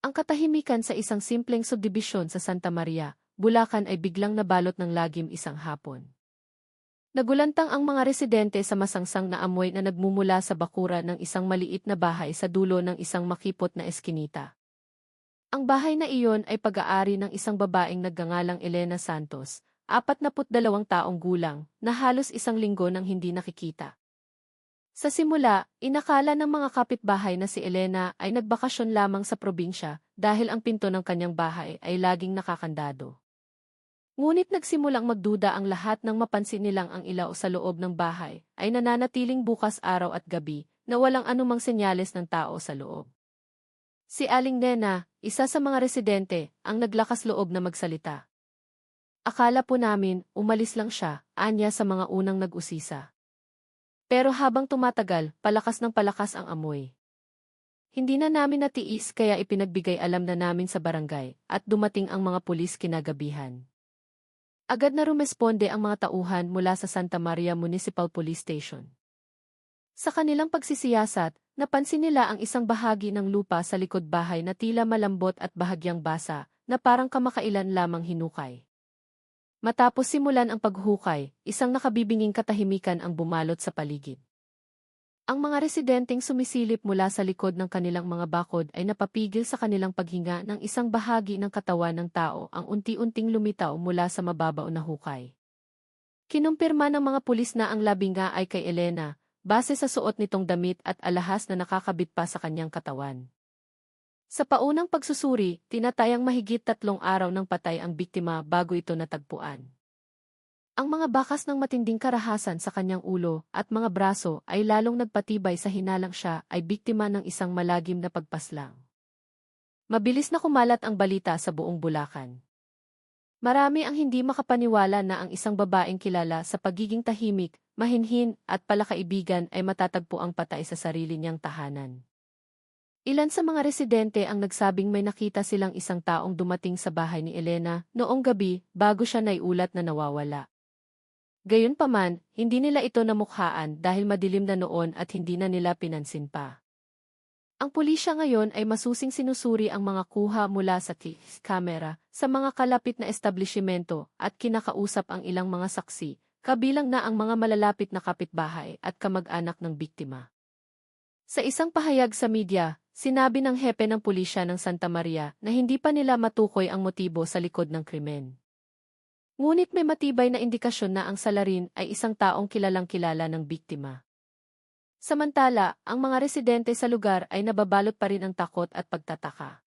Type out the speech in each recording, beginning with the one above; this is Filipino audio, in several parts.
Ang katahimikan sa isang simpleng subdibisyon sa Santa Maria, Bulacan ay biglang nabalot ng lagim isang hapon. Nagulantang ang mga residente sa masangsang na amoy na nagmumula sa bakura ng isang maliit na bahay sa dulo ng isang makipot na eskinita. Ang bahay na iyon ay pag-aari ng isang babaeng nagngangalang Elena Santos, 42 taong gulang, na halos isang linggo nang hindi nakikita. Sa simula, inakala ng mga kapitbahay na si Elena ay nagbakasyon lamang sa probinsya dahil ang pinto ng kanyang bahay ay laging nakakandado. Ngunit nagsimulang magduda ang lahat nang mapansin nilang ang ilaw sa loob ng bahay ay nananatiling bukas araw at gabi na walang anumang senyales ng tao sa loob. Si Aling Nena, isa sa mga residente, ang naglakas loob na magsalita. Akala po namin, umalis lang siya, anya sa mga unang nag-usisa. Pero habang tumatagal, palakas ng palakas ang amoy. Hindi na namin natiis kaya ipinagbigay alam na namin sa barangay at dumating ang mga pulis kinagabihan. Agad na rumesponde ang mga tauhan mula sa Santa Maria Municipal Police Station. Sa kanilang pagsisiyasat, napansin nila ang isang bahagi ng lupa sa likod bahay na tila malambot at bahagyang basa na parang kamakailan lamang hinukay. Matapos simulan ang paghukay, isang nakabibinging katahimikan ang bumalot sa paligid. Ang mga residenteng sumisilip mula sa likod ng kanilang mga bakod ay napapigil sa kanilang paghinga ng isang bahagi ng katawan ng tao ang unti-unting lumitaw mula sa mababaw na hukay. Kinumpirma ng mga pulis na ang labing nga ay kay Elena, base sa suot nitong damit at alahas na nakakabit pa sa kanyang katawan. Sa paunang pagsusuri, tinatayang mahigit 3 araw ng patay ang biktima bago ito natagpuan. Ang mga bakas ng matinding karahasan sa kanyang ulo at mga braso ay lalong nagpatibay sa hinalang siya ay biktima ng isang malagim na pagpaslang. Mabilis na kumalat ang balita sa buong Bulacan. Marami ang hindi makapaniwala na ang isang babaeng kilala sa pagiging tahimik, mahinhin at palakaibigan ay matatagpo ang patay sa sarili niyang tahanan. Ilan sa mga residente ang nagsabing may nakita silang isang taong dumating sa bahay ni Elena noong gabi bago siya naiulat na nawawala. Gayunpaman, hindi nila ito namukhaan dahil madilim na noon at hindi na nila pinansin pa. Ang pulisya ngayon ay masusing sinusuri ang mga kuha mula sa camera sa mga kalapit na establishmento at kinakausap ang ilang mga saksi, kabilang na ang mga malalapit na kapitbahay at kamag-anak ng biktima. Sa isang pahayag sa media, sinabi ng hepe ng pulisya ng Santa Maria na hindi pa nila matukoy ang motibo sa likod ng krimen. Ngunit may matibay na indikasyon na ang salarin ay isang taong kilalang-kilala ng biktima. Samantala, ang mga residente sa lugar ay nababalot pa rin ang takot at pagtataka.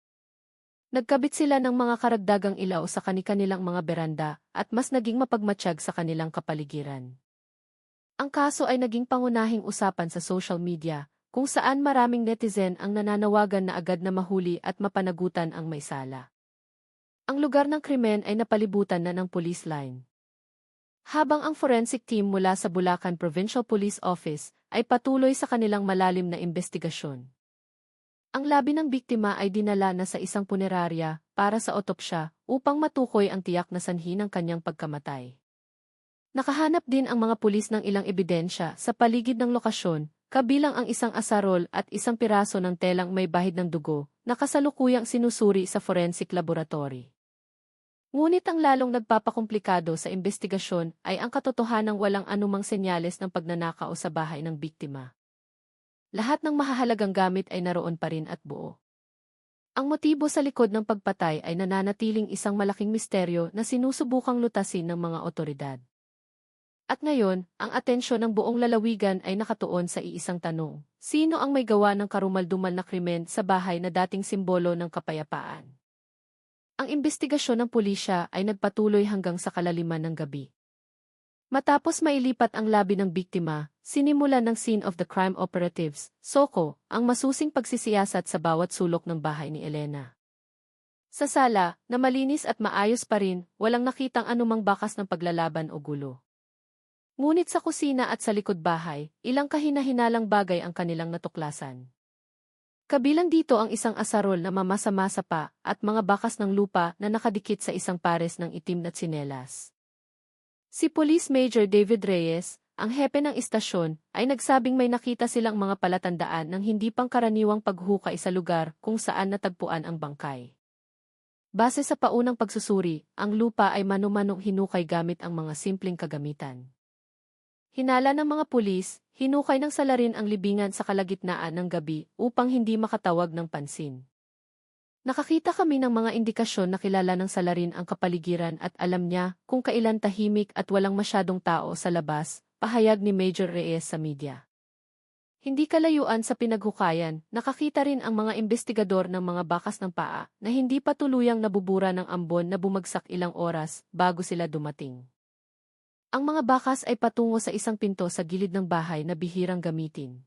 Nagkabit sila ng mga karagdagang ilaw sa kani-kanilang mga beranda at mas naging mapagmatsyag sa kanilang kapaligiran. Ang kaso ay naging pangunahing usapan sa social media, kung saan maraming netizen ang nananawagan na agad na mahuli at mapanagutan ang may sala. Ang lugar ng krimen ay napalibutan na ng police line. Habang ang forensic team mula sa Bulacan Provincial Police Office ay patuloy sa kanilang malalim na investigasyon. Ang labi ng biktima ay dinala na sa isang punerarya para sa otopsya upang matukoy ang tiyak na sanhi ng kanyang pagkamatay. Nakahanap din ang mga pulis ng ilang ebidensya sa paligid ng lokasyon, kabilang ang isang asarol at isang piraso ng telang may bahid ng dugo na kasalukuyang sinusuri sa forensic laboratory. Ngunit ang lalong nagpapakomplikado sa investigasyon ay ang katotohanang walang anumang senyales ng pagnanakaw sa bahay ng biktima. Lahat ng mahahalagang gamit ay naroon pa rin at buo. Ang motibo sa likod ng pagpatay ay nananatiling isang malaking misteryo na sinusubukang lutasin ng mga otoridad. At ngayon, ang atensyon ng buong lalawigan ay nakatuon sa iisang tanong. Sino ang may gawa ng karumaldumal na krimen sa bahay na dating simbolo ng kapayapaan? Ang investigasyon ng pulisya ay nagpatuloy hanggang sa kalaliman ng gabi. Matapos mailipat ang labi ng biktima, sinimulan ng Scene of the Crime Operatives, SOCO, ang masusing pagsisiyasat sa bawat sulok ng bahay ni Elena. Sa sala, na malinis at maayos pa rin, walang nakitang anumang bakas ng paglalaban o gulo. Ngunit sa kusina at sa likod bahay, ilang kahina-hinalang bagay ang kanilang natuklasan. Kabilang dito ang isang asarol na mamasa-masa pa at mga bakas ng lupa na nakadikit sa isang pares ng itim na tsinelas. Si Police Major David Reyes, ang hepe ng istasyon, ay nagsabing may nakita silang mga palatandaan ng hindi pangkaraniwang paghukay sa lugar kung saan natagpuan ang bangkay. Base sa paunang pagsusuri, ang lupa ay mano-manong hinukay gamit ang mga simpleng kagamitan. Hinala ng mga pulis, hinukay ng salarin ang libingan sa kalagitnaan ng gabi upang hindi makatawag ng pansin. Nakakita kami ng mga indikasyon na kilala ng salarin ang kapaligiran at alam niya kung kailan tahimik at walang masyadong tao sa labas, pahayag ni Major Reyes sa media. Hindi kalayuan sa pinaghukayan, nakakita rin ang mga investigador ng mga bakas ng paa na hindi pa tuluyang nabubura ng ambon na bumagsak ilang oras bago sila dumating. Ang mga bakas ay patungo sa isang pinto sa gilid ng bahay na bihirang gamitin.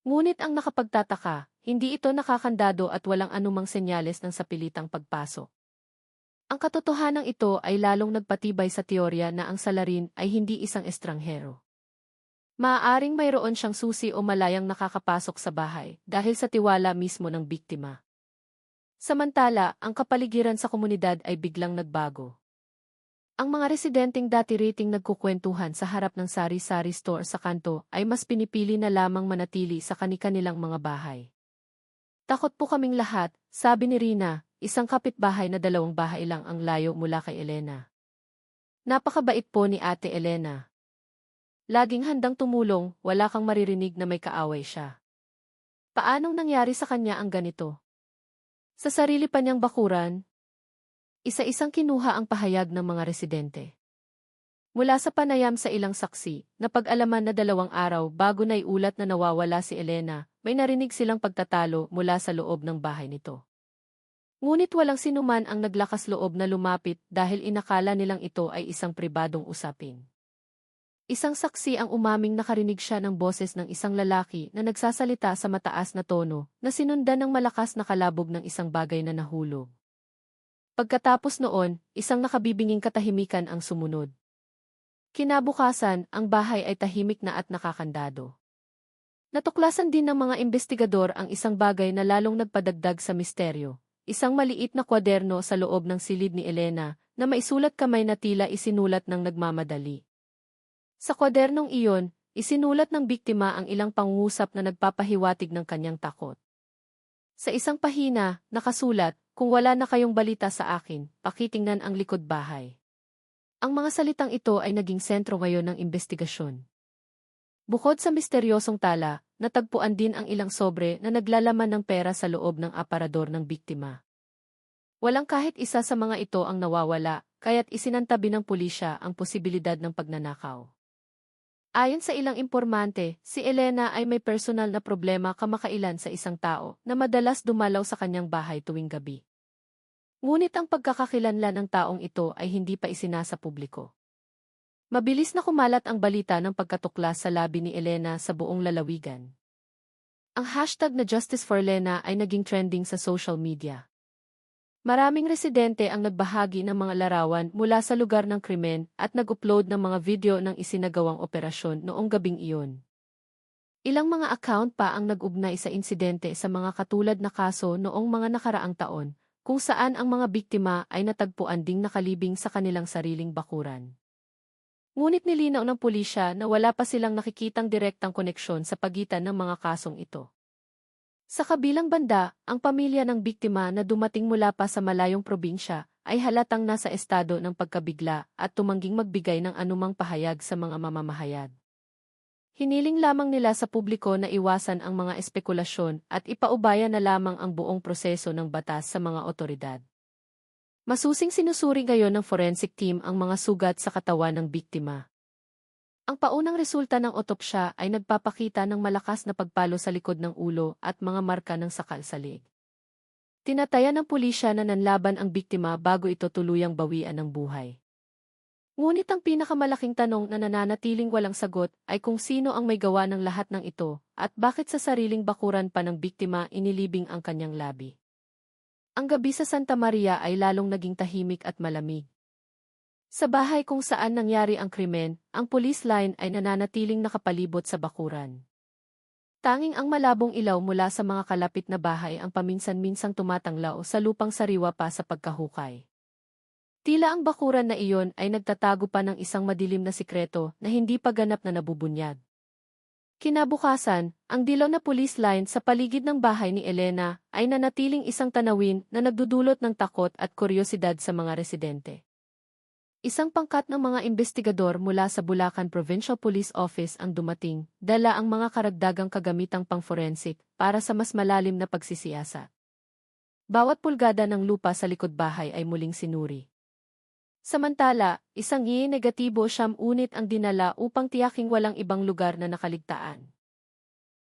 Ngunit ang nakapagtataka, hindi ito nakakandado at walang anumang senyales ng sapilitang pagpasok. Ang katotohanan ito ay lalong nagpatibay sa teorya na ang salarin ay hindi isang estranghero. Maaaring mayroon siyang susi o malayang nakakapasok sa bahay dahil sa tiwala mismo ng biktima. Samantala, ang kapaligiran sa komunidad ay biglang nagbago. Ang mga residenteng dati rating nagkukwentuhan sa harap ng sari-sari store sa kanto ay mas pinipili na lamang manatili sa kani-kanilang mga bahay. Takot po kaming lahat, sabi ni Rina, isang kapitbahay na 2 bahay lang ang layo mula kay Elena. Napakabait po ni Ate Elena. Laging handang tumulong, wala kang maririnig na may kaaway siya. Paanong nangyari sa kanya ang ganito? Sa sarili pa niyang bakuran? Isa-isang kinuha ang pahayag ng mga residente. Mula sa panayam sa ilang saksi, napag-alaman na 2 araw bago naiulat na nawawala si Elena, may narinig silang pagtatalo mula sa loob ng bahay nito. Ngunit walang sinuman ang naglakas loob na lumapit dahil inakala nilang ito ay isang pribadong usapin. Isang saksi ang umaming nakarinig siya ng boses ng isang lalaki na nagsasalita sa mataas na tono na sinundan ng malakas na kalabog ng isang bagay na nahulog. Pagkatapos noon, isang nakabibinging katahimikan ang sumunod. Kinabukasan, ang bahay ay tahimik na at nakakandado. Natuklasan din ng mga investigador ang isang bagay na lalong nagpadagdag sa misteryo, isang maliit na kwaderno sa loob ng silid ni Elena na maisulat kamay na tila isinulat ng nagmamadali. Sa kwadernong iyon, isinulat ng biktima ang ilang pangungusap na nagpapahiwatig ng kanyang takot. Sa isang pahina, nakasulat, "Kung wala na kayong balita sa akin, pakitingnan ang likod bahay." Ang mga salitang ito ay naging sentro ngayon ng investigasyon. Bukod sa misteryosong tala, natagpuan din ang ilang sobre na naglalaman ng pera sa loob ng aparador ng biktima. Walang kahit isa sa mga ito ang nawawala, kaya't isinantabi ng pulisya ang posibilidad ng pagnanakaw. Ayon sa ilang impormante, si Elena ay may personal na problema kamakailan sa isang tao na madalas dumalaw sa kanyang bahay tuwing gabi. Ngunit ang pagkakakilanlan ng taong ito ay hindi pa isinasa publiko. Mabilis na kumalat ang balita ng pagkatuklas sa labi ni Elena sa buong lalawigan. Ang hashtag na Justice for Elena ay naging trending sa social media. Maraming residente ang nagbahagi ng mga larawan mula sa lugar ng krimen at nag-upload ng mga video ng isinagawang operasyon noong gabing iyon. Ilang mga account pa ang nag-ugnay sa insidente sa mga katulad na kaso noong mga nakaraang taon, kung saan ang mga biktima ay natagpuan ding nakalibing sa kanilang sariling bakuran. Ngunit nilinaw ng pulisya na wala pa silang nakikitang direktang koneksyon sa pagitan ng mga kasong ito. Sa kabilang banda, ang pamilya ng biktima na dumating mula pa sa malayong probinsya ay halatang nasa estado ng pagkabigla at tumangging magbigay ng anumang pahayag sa mga mamamahayag. Hiniling lamang nila sa publiko na iwasan ang mga espekulasyon at ipaubaya na lamang ang buong proseso ng batas sa mga otoridad. Masusing sinusuri ngayon ng forensic team ang mga sugat sa katawan ng biktima. Ang paunang resulta ng otopsya ay nagpapakita ng malakas na pagpalo sa likod ng ulo at mga marka ng sakal sa leeg. Tinatayan ng pulisya na nanlaban ang biktima bago ito tuluyang bawian ng buhay. Ngunit ang pinakamalaking tanong na nananatiling walang sagot ay kung sino ang may gawa ng lahat ng ito at bakit sa sariling bakuran pa ng biktima inilibing ang kanyang labi. Ang gabi sa Santa Maria ay lalong naging tahimik at malamig. Sa bahay kung saan nangyari ang krimen, ang police line ay nananatiling nakapalibot sa bakuran. Tanging ang malabong ilaw mula sa mga kalapit na bahay ang paminsan-minsang tumatanglaw sa lupang sariwa pa sa pagkahukay. Tila ang bakuran na iyon ay nagtatago pa ng isang madilim na sikreto na hindi pa ganap na nabubunyag. Kinabukasan, ang dilaw na police line sa paligid ng bahay ni Elena ay nanatiling isang tanawin na nagdudulot ng takot at kuryosidad sa mga residente. Isang pangkat ng mga investigador mula sa Bulacan Provincial Police Office ang dumating, dala ang mga karagdagang kagamitang pang-forensic para sa mas malalim na pagsisiyasat. Bawat pulgada ng lupa sa likod bahay ay muling sinuri. Samantala, isang negatibo siyam unit ang dinala upang tiyaking walang ibang lugar na nakaligtaan.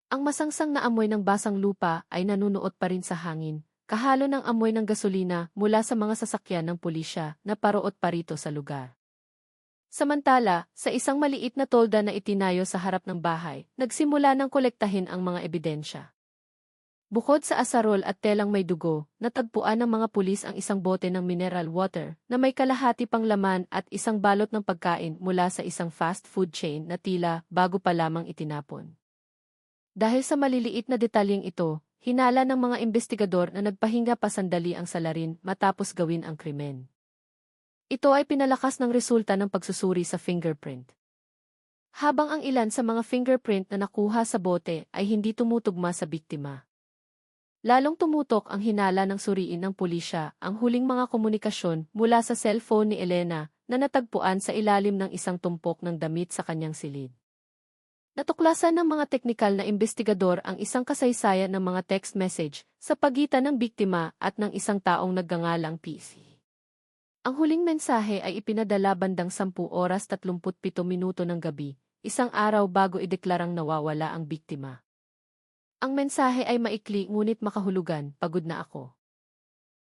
Ang masangsang na amoy ng basang lupa ay nanunuot pa rin sa hangin, kahalo ng amoy ng gasolina mula sa mga sasakyan ng pulisya na paroot pa rito sa lugar. Samantala, sa isang maliit na tolda na itinayo sa harap ng bahay, nagsimula ng kolektahin ang mga ebidensya. Bukod sa asarol at telang may dugo, natagpuan ng mga pulis ang isang bote ng mineral water na may kalahati pang laman at isang balot ng pagkain mula sa isang fast food chain na tila bago pa lamang itinapon. Dahil sa maliliit na detalyeng ito, hinala ng mga investigador na nagpahinga pa sandali ang salarin matapos gawin ang krimen. Ito ay pinalakas ng resulta ng pagsusuri sa fingerprint. Habang ang ilan sa mga fingerprint na nakuha sa bote ay hindi tumutugma sa biktima. Lalong tumutok ang hinala ng suriin ng pulisya ang huling mga komunikasyon mula sa cellphone ni Elena na natagpuan sa ilalim ng isang tumpok ng damit sa kanyang silid. Natuklasan ng mga teknikal na investigador ang isang kasaysayan ng mga text message sa pagitan ng biktima at ng isang taong nagngangalang PC. Ang huling mensahe ay ipinadala bandang 10:37 ng gabi, isang araw bago ideklarang nawawala ang biktima. Ang mensahe ay maikli ngunit makahulugan, pagod na ako.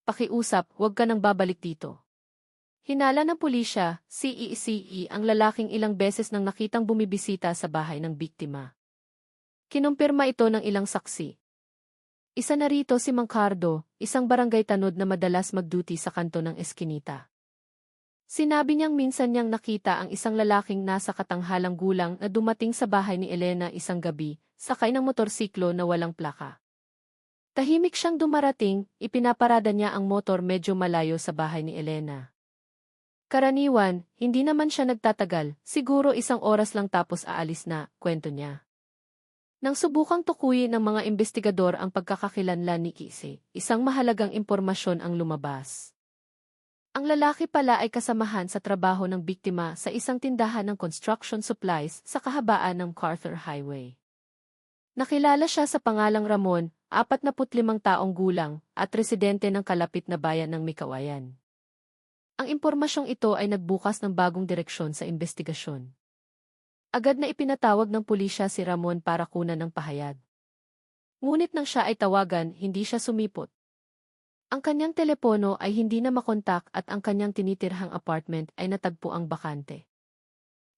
Pakiusap, huwag ka nang babalik dito. Hinala ng pulisya, CECE ang lalaking ilang beses nang nakitang bumibisita sa bahay ng biktima. Kinumpirma ito ng ilang saksi. Isa na rito si Mang Cardo, isang barangay tanod na madalas mag-duty sa kanto ng Eskinita. Sinabi niyang minsan niyang nakita ang isang lalaking nasa katanghalang gulang na dumating sa bahay ni Elena isang gabi, sakay ng motorsiklo na walang plaka. Tahimik siyang dumarating, ipinaparada niya ang motor medyo malayo sa bahay ni Elena. Karaniwan, hindi naman siya nagtatagal, siguro 1 oras lang tapos aalis na, kwento niya. Nang subukang tukuyin ng mga investigador ang pagkakakilanlan ni Kise, isang mahalagang impormasyon ang lumabas. Ang lalaki pala ay kasamahan sa trabaho ng biktima sa isang tindahan ng construction supplies sa kahabaan ng MacArthur Highway. Nakilala siya sa pangalang Ramon, 45 taong gulang, at residente ng kalapit na bayan ng Mikawayan. Ang impormasyong ito ay nagbukas ng bagong direksyon sa investigasyon. Agad na ipinatawag ng pulisya si Ramon para kunan ng pahayag. Ngunit nang siya ay tawagan, hindi siya sumipot. Ang kanyang telepono ay hindi na makontak at ang kanyang tinitirhang apartment ay natagpuang bakante.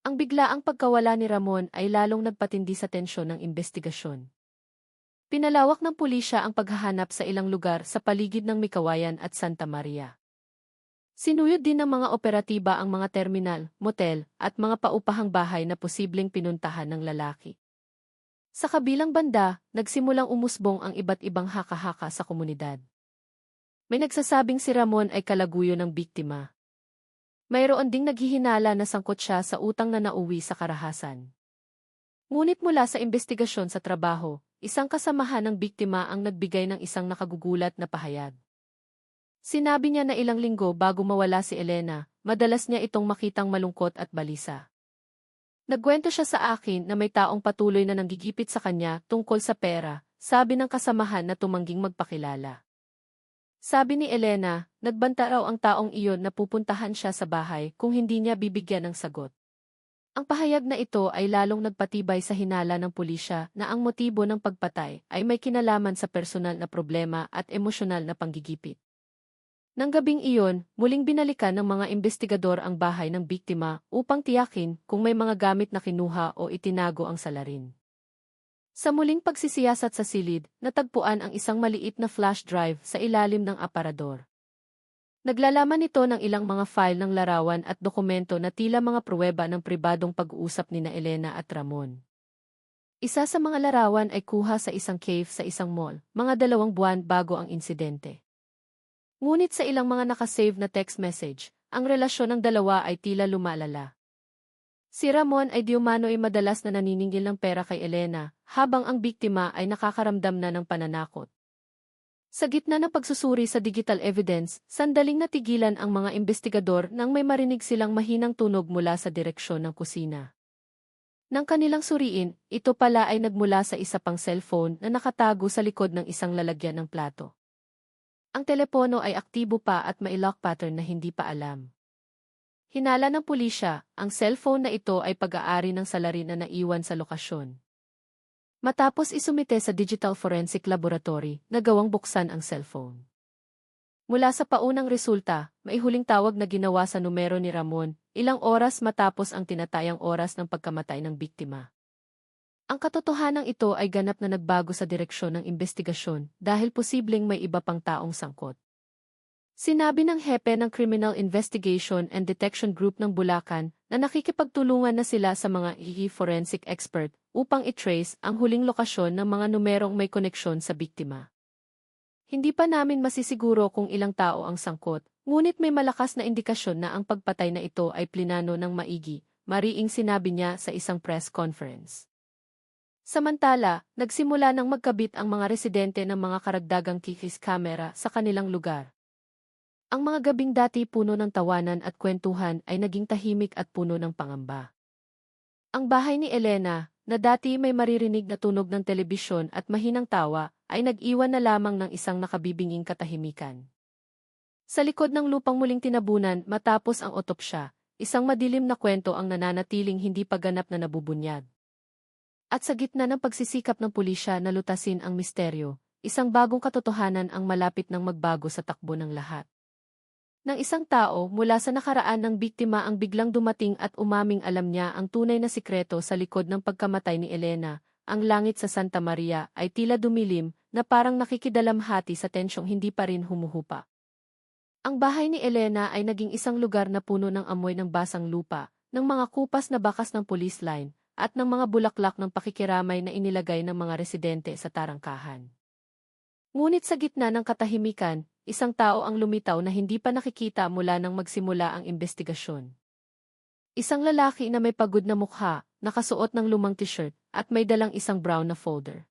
Ang biglaang pagkawala ni Ramon ay lalong nagpatindi sa tensyon ng investigasyon. Pinalawak ng pulisya ang paghahanap sa ilang lugar sa paligid ng Mikawayan at Santa Maria. Sinuyod din ng mga operatiba ang mga terminal, motel, at mga paupahang bahay na posibleng pinuntahan ng lalaki. Sa kabilang banda, nagsimulang umusbong ang iba't ibang haka-haka sa komunidad. May nagsasabing si Ramon ay kalaguyo ng biktima. Mayroon ding naghihinala na sangkot siya sa utang na nauwi sa karahasan. Ngunit mula sa investigasyon sa trabaho, isang kasamahan ng biktima ang nagbigay ng isang nakagugulat na pahayag. Sinabi niya na ilang linggo bago mawala si Elena, madalas niya itong makitang malungkot at balisa. Nagkwento siya sa akin na may taong patuloy na nanggigipit sa kanya tungkol sa pera, sabi ng kasamahan na tumangging magpakilala. Sabi ni Elena, nagbanta raw ang taong iyon na pupuntahan siya sa bahay kung hindi niya bibigyan ng sagot. Ang pahayag na ito ay lalong nagpatibay sa hinala ng pulisya na ang motibo ng pagpatay ay may kinalaman sa personal na problema at emosyonal na panggigipit. Nang gabing iyon, muling binalikan ng mga investigador ang bahay ng biktima upang tiyakin kung may mga gamit na kinuha o itinago ang salarin. Sa muling pagsisiyasat sa silid, natagpuan ang isang maliit na flash drive sa ilalim ng aparador. Naglalaman ito ng ilang mga file ng larawan at dokumento na tila mga pruweba ng pribadong pag-uusap nina Elena at Ramon. Isa sa mga larawan ay kuha sa isang cave sa isang mall, mga 2 buwan bago ang insidente. Ngunit sa ilang mga nakasave na text message, ang relasyon ng dalawa ay tila lumalala. Si Ramon ay di umano ay madalas na naniningil ng pera kay Elena, habang ang biktima ay nakakaramdam na ng pananakot. Sa gitna ng pagsusuri sa digital evidence, sandaling natigilan ang mga investigador nang may marinig silang mahinang tunog mula sa direksyon ng kusina. Nang kanilang suriin, ito pala ay nagmula sa isa pang cellphone na nakatago sa likod ng isang lalagyan ng plato. Ang telepono ay aktibo pa at may lock pattern na hindi pa alam. Hinala ng pulisya, ang cellphone na ito ay pag-aari ng salarin na naiwan sa lokasyon. Matapos isumite sa Digital Forensic Laboratory, nagawang buksan ang cellphone. Mula sa paunang resulta, may huling tawag na ginawa sa numero ni Ramon, ilang oras matapos ang tinatayang oras ng pagkamatay ng biktima. Ang katotohanan ito ay ganap na nagbago sa direksyon ng investigasyon dahil posibleng may iba pang taong sangkot. Sinabi ng hepe ng Criminal Investigation and Detection Group ng Bulacan na nakikipagtulungan na sila sa mga forensic expert upang i-trace ang huling lokasyon ng mga numerong may koneksyon sa biktima. Hindi pa namin masisiguro kung ilang tao ang sangkot, ngunit may malakas na indikasyon na ang pagpatay na ito ay plinano ng maigi, mariing sinabi niya sa isang press conference. Samantala, nagsimula ng magkabit ang mga residente ng mga karagdagang kikis camera sa kanilang lugar. Ang mga gabing dati puno ng tawanan at kwentuhan ay naging tahimik at puno ng pangamba. Ang bahay ni Elena, na dati may maririnig na tunog ng telebisyon at mahinang tawa, ay nag-iwan na lamang ng isang nakabibinging katahimikan. Sa likod ng lupang muling tinabunan matapos ang otopsya, isang madilim na kwento ang nananatiling hindi pa ganap na nabubunyag. At sa gitna ng pagsisikap ng pulisya na lutasin ang misteryo, isang bagong katotohanan ang malapit ng magbago sa takbo ng lahat. Nang isang tao mula sa nakaraan ng biktima ang biglang dumating at umaming alam niya ang tunay na sikreto sa likod ng pagkamatay ni Elena, ang langit sa Santa Maria ay tila dumilim na parang nakikidalamhati sa tensyong hindi pa rin humuhupa. Ang bahay ni Elena ay naging isang lugar na puno ng amoy ng basang lupa, ng mga kupas na bakas ng police line, at ng mga bulaklak ng pakikiramay na inilagay ng mga residente sa tarangkahan. Ngunit sa gitna ng katahimikan, isang tao ang lumitaw na hindi pa nakikita mula nang magsimula ang investigasyon. Isang lalaki na may pagod na mukha, nakasuot ng lumang t-shirt, at may dalang isang brown na folder.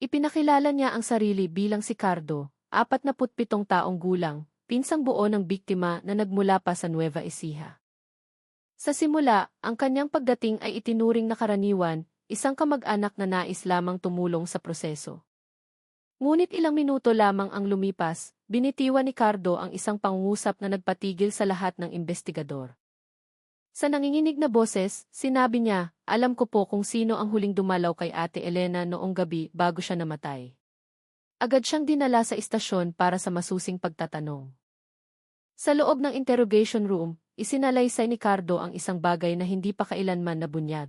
Ipinakilala niya ang sarili bilang si Cardo, 47 taong gulang, pinsang buo ng biktima na nagmula pa sa Nueva Ecija. Sa simula, ang kanyang pagdating ay itinuring na karaniwan, isang kamag-anak na nais lamang tumulong sa proseso. Ngunit ilang minuto lamang ang lumipas, binitiwan ni Cardo ang isang pangungusap na nagpatigil sa lahat ng investigador. Sa nanginginig na boses, sinabi niya, "Alam ko po kung sino ang huling dumalaw kay Ate Elena noong gabi bago siya namatay." Agad siyang dinala sa istasyon para sa masusing pagtatanong. Sa loob ng interrogation room, isinalaysay ni Cardo ang isang bagay na hindi pa kailanman nabunyag.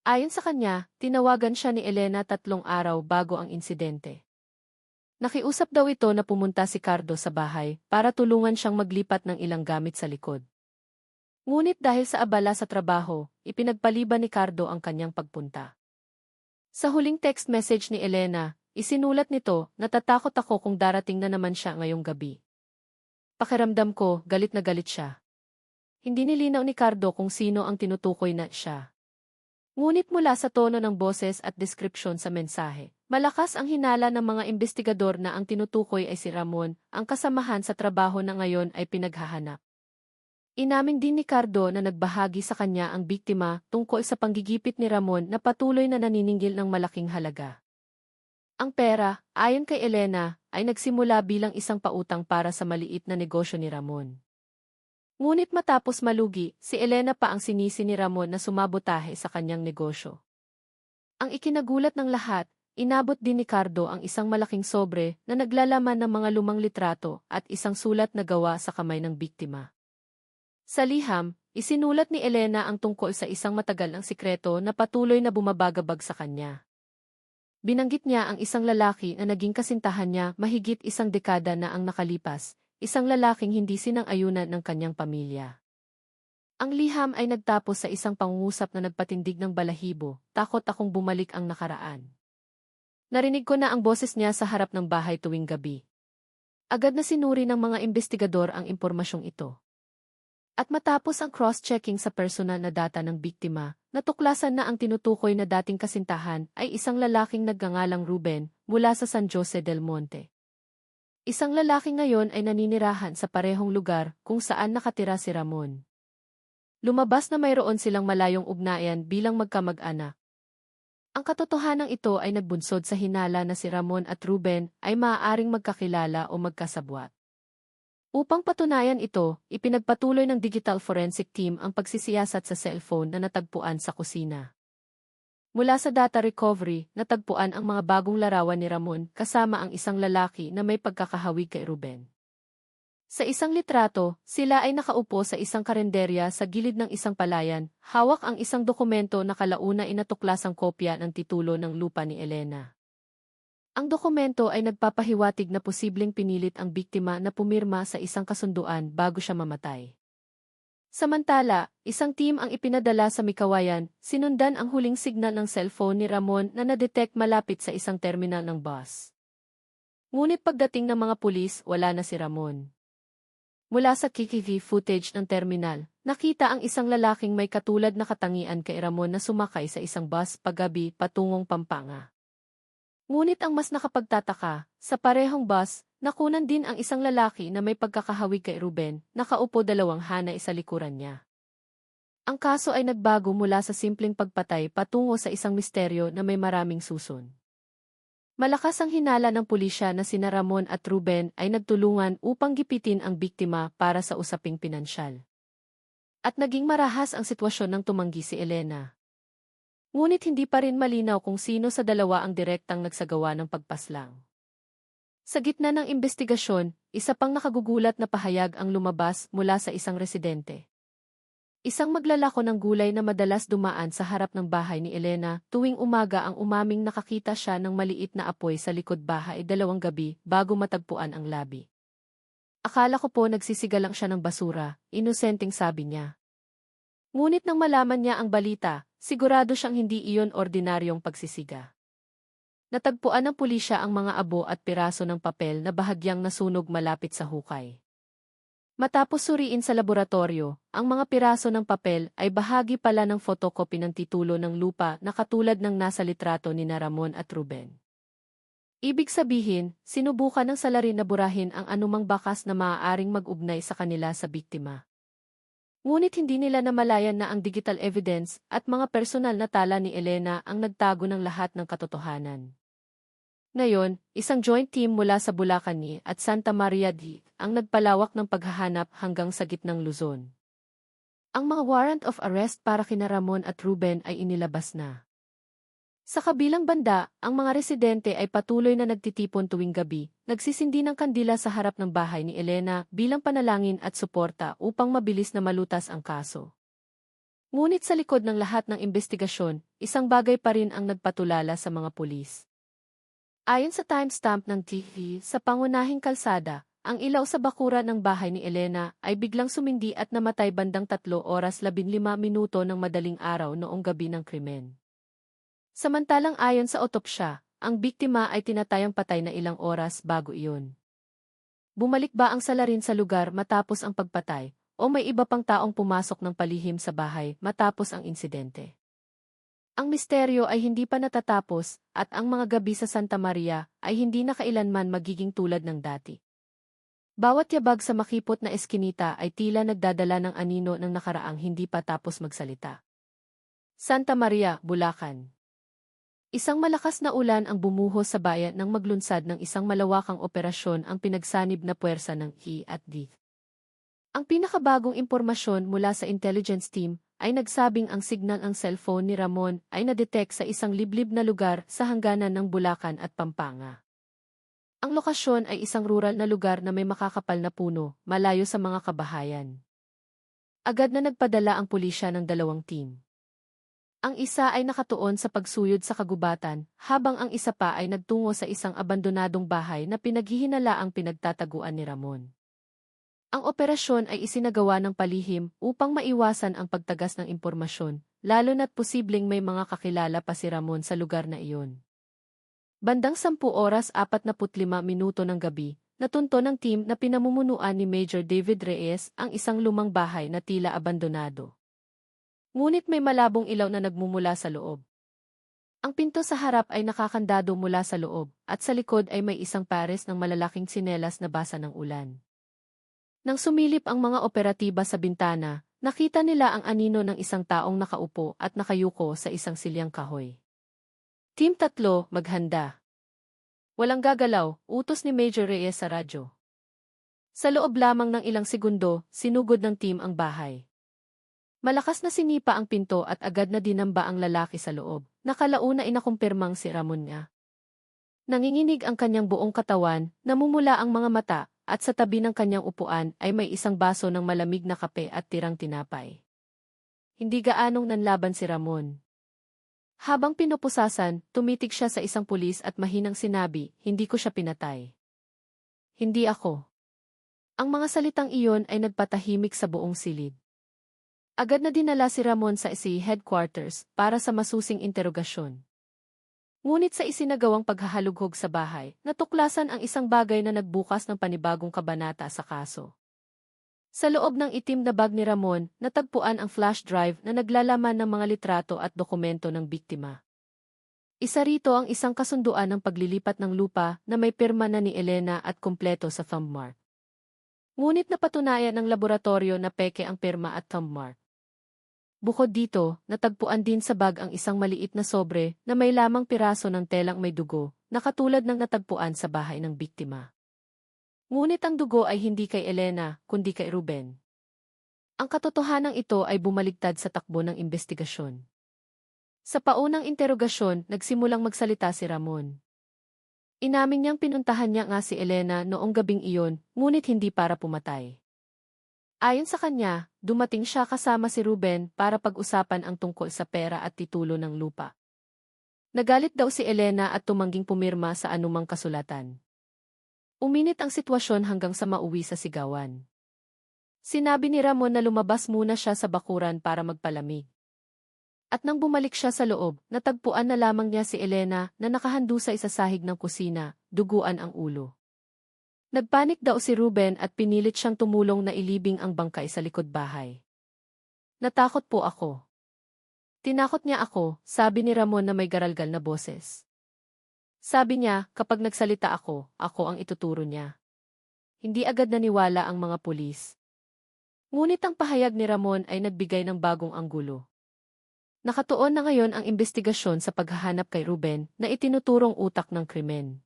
Ayon sa kanya, tinawagan siya ni Elena 3 araw bago ang insidente. Nakiusap daw ito na pumunta si Cardo sa bahay para tulungan siyang maglipat ng ilang gamit sa likod. Ngunit dahil sa abala sa trabaho, ipinagpaliban ni Cardo ang kanyang pagpunta. Sa huling text message ni Elena, isinulat nito, "Natatakot ako kung darating na naman siya ngayong gabi." Pakiramdam ko, galit na galit siya. Hindi nilinaw ni Cardo kung sino ang tinutukoy na siya. Ngunit mula sa tono ng boses at deskripsyon sa mensahe, malakas ang hinala ng mga investigador na ang tinutukoy ay si Ramon, ang kasamahan sa trabaho na ngayon ay pinaghahanap. Inamin din ni Cardo na nagbahagi sa kanya ang biktima tungkol sa panggigipit ni Ramon na patuloy na naniningil ng malaking halaga. Ang pera, ayon kay Elena, ay nagsimula bilang isang pautang para sa maliit na negosyo ni Ramon. Ngunit matapos malugi, si Elena pa ang sinisi ni Ramon na sumabotahe sa kanyang negosyo. Ang ikinagulat ng lahat, inabot din ni Cardo ang isang malaking sobre na naglalaman ng mga lumang litrato at isang sulat na gawa sa kamay ng biktima. Sa liham, isinulat ni Elena ang tungkol sa isang matagal ng sikreto na patuloy na bumabagabag sa kanya. Binanggit niya ang isang lalaki na naging kasintahan niya mahigit 1 dekada na ang nakalipas, isang lalaking hindi sinang-ayunan ng kanyang pamilya. Ang liham ay nagtapos sa isang pangungusap na nagpatindig ng balahibo, "Takot akong bumalik ang nakaraan." Narinig ko na ang boses niya sa harap ng bahay tuwing gabi. Agad na sinuri ng mga investigador ang impormasyong ito. At matapos ang cross-checking sa personal na data ng biktima, natuklasan na ang tinutukoy na dating kasintahan ay isang lalaking nagngangalang Ruben mula sa San Jose del Monte. Isang lalaki ngayon ay naninirahan sa parehong lugar kung saan nakatira si Ramon. Lumabas na mayroon silang malayong ugnayan bilang magkamag-anak. Ang katotohanang ito ay nagbunsod sa hinala na si Ramon at Ruben ay maaaring magkakilala o magkasabwat. Upang patunayan ito, ipinagpatuloy ng Digital Forensic Team ang pagsisiyasat sa cellphone na natagpuan sa kusina. Mula sa data recovery, natagpuan ang mga bagong larawan ni Ramon kasama ang isang lalaki na may pagkakahawig kay Ruben. Sa isang litrato, sila ay nakaupo sa isang karenderya sa gilid ng isang palayan, hawak ang isang dokumento na kalauna inatuklasang kopya ng titulo ng lupa ni Elena. Ang dokumento ay nagpapahiwatig na posibleng pinilit ang biktima na pumirma sa isang kasunduan bago siya mamatay. Samantala, isang team ang ipinadala sa Mikawayan, sinundan ang huling signal ng cellphone ni Ramon na nadetect malapit sa isang terminal ng bus. Ngunit pagdating ng mga pulis, wala na si Ramon. Mula sa CCTV footage ng terminal, nakita ang isang lalaking may katulad na katangian kay Ramon na sumakay sa isang bus paggabi patungong Pampanga. Ngunit ang mas nakapagtataka, sa parehong bus, nakunan din ang isang lalaki na may pagkakahawig kay Ruben, nakaupo dalawang hanay sa likuran niya. Ang kaso ay nagbago mula sa simpleng pagpatay patungo sa isang misteryo na may maraming susun. Malakas ang hinala ng pulisya na sina Ramon at Ruben ay nagtulungan upang gipitin ang biktima para sa usaping pinansyal. At naging marahas ang sitwasyon ng tumanggi si Elena. Ngunit hindi pa rin malinaw kung sino sa dalawa ang direktang nagsagawa ng pagpaslang. Sa gitna ng investigasyon, isa pang nakagugulat na pahayag ang lumabas mula sa isang residente. Isang maglalako ng gulay na madalas dumaan sa harap ng bahay ni Elena tuwing umaga ang umaming nakakita siya ng maliit na apoy sa likod bahay 2 gabi bago matagpuan ang labi. Akala ko po nagsisigalang siya ng basura, inosenteng sabi niya. Ngunit nang malaman niya ang balita, sigurado siyang hindi iyon ordinaryong pagsisiga. Natagpuan ng pulisya ang mga abo at piraso ng papel na bahagyang nasunog malapit sa hukay. Matapos suriin sa laboratorio, ang mga piraso ng papel ay bahagi pala ng photocopy ng titulo ng lupa na katulad ng nasa litrato ni Ramon at Ruben. Ibig sabihin, sinubukan ng salarin na burahin ang anumang bakas na maaaring mag-ugnay sa kanila sa biktima. Ngunit hindi nila namalayan na ang digital evidence at mga personal na tala ni Elena ang nagtago ng lahat ng katotohanan. Ngayon, isang joint team mula sa Bulacan at Santa Maria ang nagpalawak ng paghahanap hanggang sa gitnang Luzon. Ang mga warrant of arrest para kina Ramon at Ruben ay inilabas na. Sa kabilang banda, ang mga residente ay patuloy na nagtitipon tuwing gabi, nagsisindi ng kandila sa harap ng bahay ni Elena bilang panalangin at suporta upang mabilis na malutas ang kaso. Ngunit sa likod ng lahat ng investigasyon, isang bagay pa rin ang nagpatulala sa mga pulis. Ayon sa timestamp ng TV sa pangunahing kalsada, ang ilaw sa bakuran ng bahay ni Elena ay biglang sumindi at namatay bandang 3:15 ng madaling araw noong gabi ng krimen. Samantalang ayon sa otopsya, ang biktima ay tinatayang patay na ilang oras bago iyon. Bumalik ba ang salarin sa lugar matapos ang pagpatay, o may iba pang taong pumasok ng palihim sa bahay matapos ang insidente? Ang misteryo ay hindi pa natatapos at ang mga gabi sa Santa Maria ay hindi na kailanman magiging tulad ng dati. Bawat yabag sa makipot na eskinita ay tila nagdadala ng anino ng nakaraang hindi pa tapos magsalita. Santa Maria, Bulacan. Isang malakas na ulan ang bumuhos sa bayan nang maglunsad ng isang malawakang operasyon ang pinagsanib na puwersa ng I at D. Ang pinakabagong impormasyon mula sa intelligence team ay nagsabing ang signal ng cellphone ni Ramon ay nadetect sa isang liblib na lugar sa hangganan ng Bulacan at Pampanga. Ang lokasyon ay isang rural na lugar na may makakapal na puno, malayo sa mga kabahayan. Agad na nagpadala ang pulisya ng 2 team. Ang isa ay nakatuon sa pagsuyod sa kagubatan, habang ang isa pa ay nagtungo sa isang abandonadong bahay na pinaghihinalaang pinagtataguan ni Ramon. Ang operasyon ay isinagawa ng palihim upang maiwasan ang pagtagas ng impormasyon, lalo na't posibleng may mga kakilala pa si Ramon sa lugar na iyon. Bandang 10:45 ng gabi, natunto ng team na pinamumunuan ni Major David Reyes ang isang lumang bahay na tila abandonado. Ngunit may malabong ilaw na nagmumula sa loob. Ang pinto sa harap ay nakakandado mula sa loob, at sa likod ay may isang pares ng malalaking tsinelas na basa ng ulan. Nang sumilip ang mga operatiba sa bintana, nakita nila ang anino ng isang taong nakaupo at nakayuko sa isang silyang kahoy. Team 3, maghanda. Walang gagalaw, utos ni Major Reyes sa radyo. Sa loob lamang ng ilang segundo, sinugod ng team ang bahay. Malakas na sinipa ang pinto at agad na dinamba ang lalaki sa loob. Nakalauna inakumpirmang si Ramon nga. Nanginginig ang kanyang buong katawan, namumula ang mga mata, at sa tabi ng kanyang upuan ay may isang baso ng malamig na kape at tirang tinapay. Hindi gaanong nanlaban si Ramon. Habang pinupusasan, tumitig siya sa isang pulis at mahinang sinabi, "Hindi ko siya pinatay. Hindi ako." Ang mga salitang iyon ay nagpatahimik sa buong silid. Agad na dinala si Ramon sa SE headquarters para sa masusing interogasyon. Ngunit sa isinagawang paghahalughog sa bahay, natuklasan ang isang bagay na nagbukas ng panibagong kabanata sa kaso. Sa loob ng itim na bag ni Ramon, natagpuan ang flash drive na naglalaman ng mga litrato at dokumento ng biktima. Isa rito ang isang kasunduan ng paglilipat ng lupa na may pirma na ni Elena at kumpleto sa thumbmark. Ngunit napatunayan ng laboratorio na peke ang pirma at thumbmark. Bukod dito, natagpuan din sa bag ang isang maliit na sobre na may lamang piraso ng telang may dugo, na katulad ng natagpuan sa bahay ng biktima. Ngunit ang dugo ay hindi kay Elena, kundi kay Ruben. Ang katotohanan ito ay bumaligtad sa takbo ng investigasyon. Sa paunang interogasyon, nagsimulang magsalita si Ramon. Inamin niyang pinuntahan niya nga si Elena noong gabing iyon, ngunit hindi para pumatay. Ayon sa kanya, dumating siya kasama si Ruben para pag-usapan ang tungkol sa pera at titulo ng lupa. Nagalit daw si Elena at tumangging pumirma sa anumang kasulatan. Uminit ang sitwasyon hanggang sa mauwi sa sigawan. Sinabi ni Ramon na lumabas muna siya sa bakuran para magpalamig. At nang bumalik siya sa loob, natagpuan na lamang niya si Elena na nakahandu sa isasahig ng kusina, duguan ang ulo. Nagpanik daw si Ruben at pinilit siyang tumulong na ilibing ang bangkay sa likod bahay. "Natakot po ako." "Tinakot niya ako," sabi ni Ramon na may garalgal na boses. Sabi niya, "Kapag nagsalita ako ang ituturo niya." Hindi agad naniwala ang mga pulis. Ngunit ang pahayag ni Ramon ay nagbigay ng bagong anggulo. Nakatuon na ngayon ang investigasyon sa paghahanap kay Ruben na itinuturong utak ng krimen.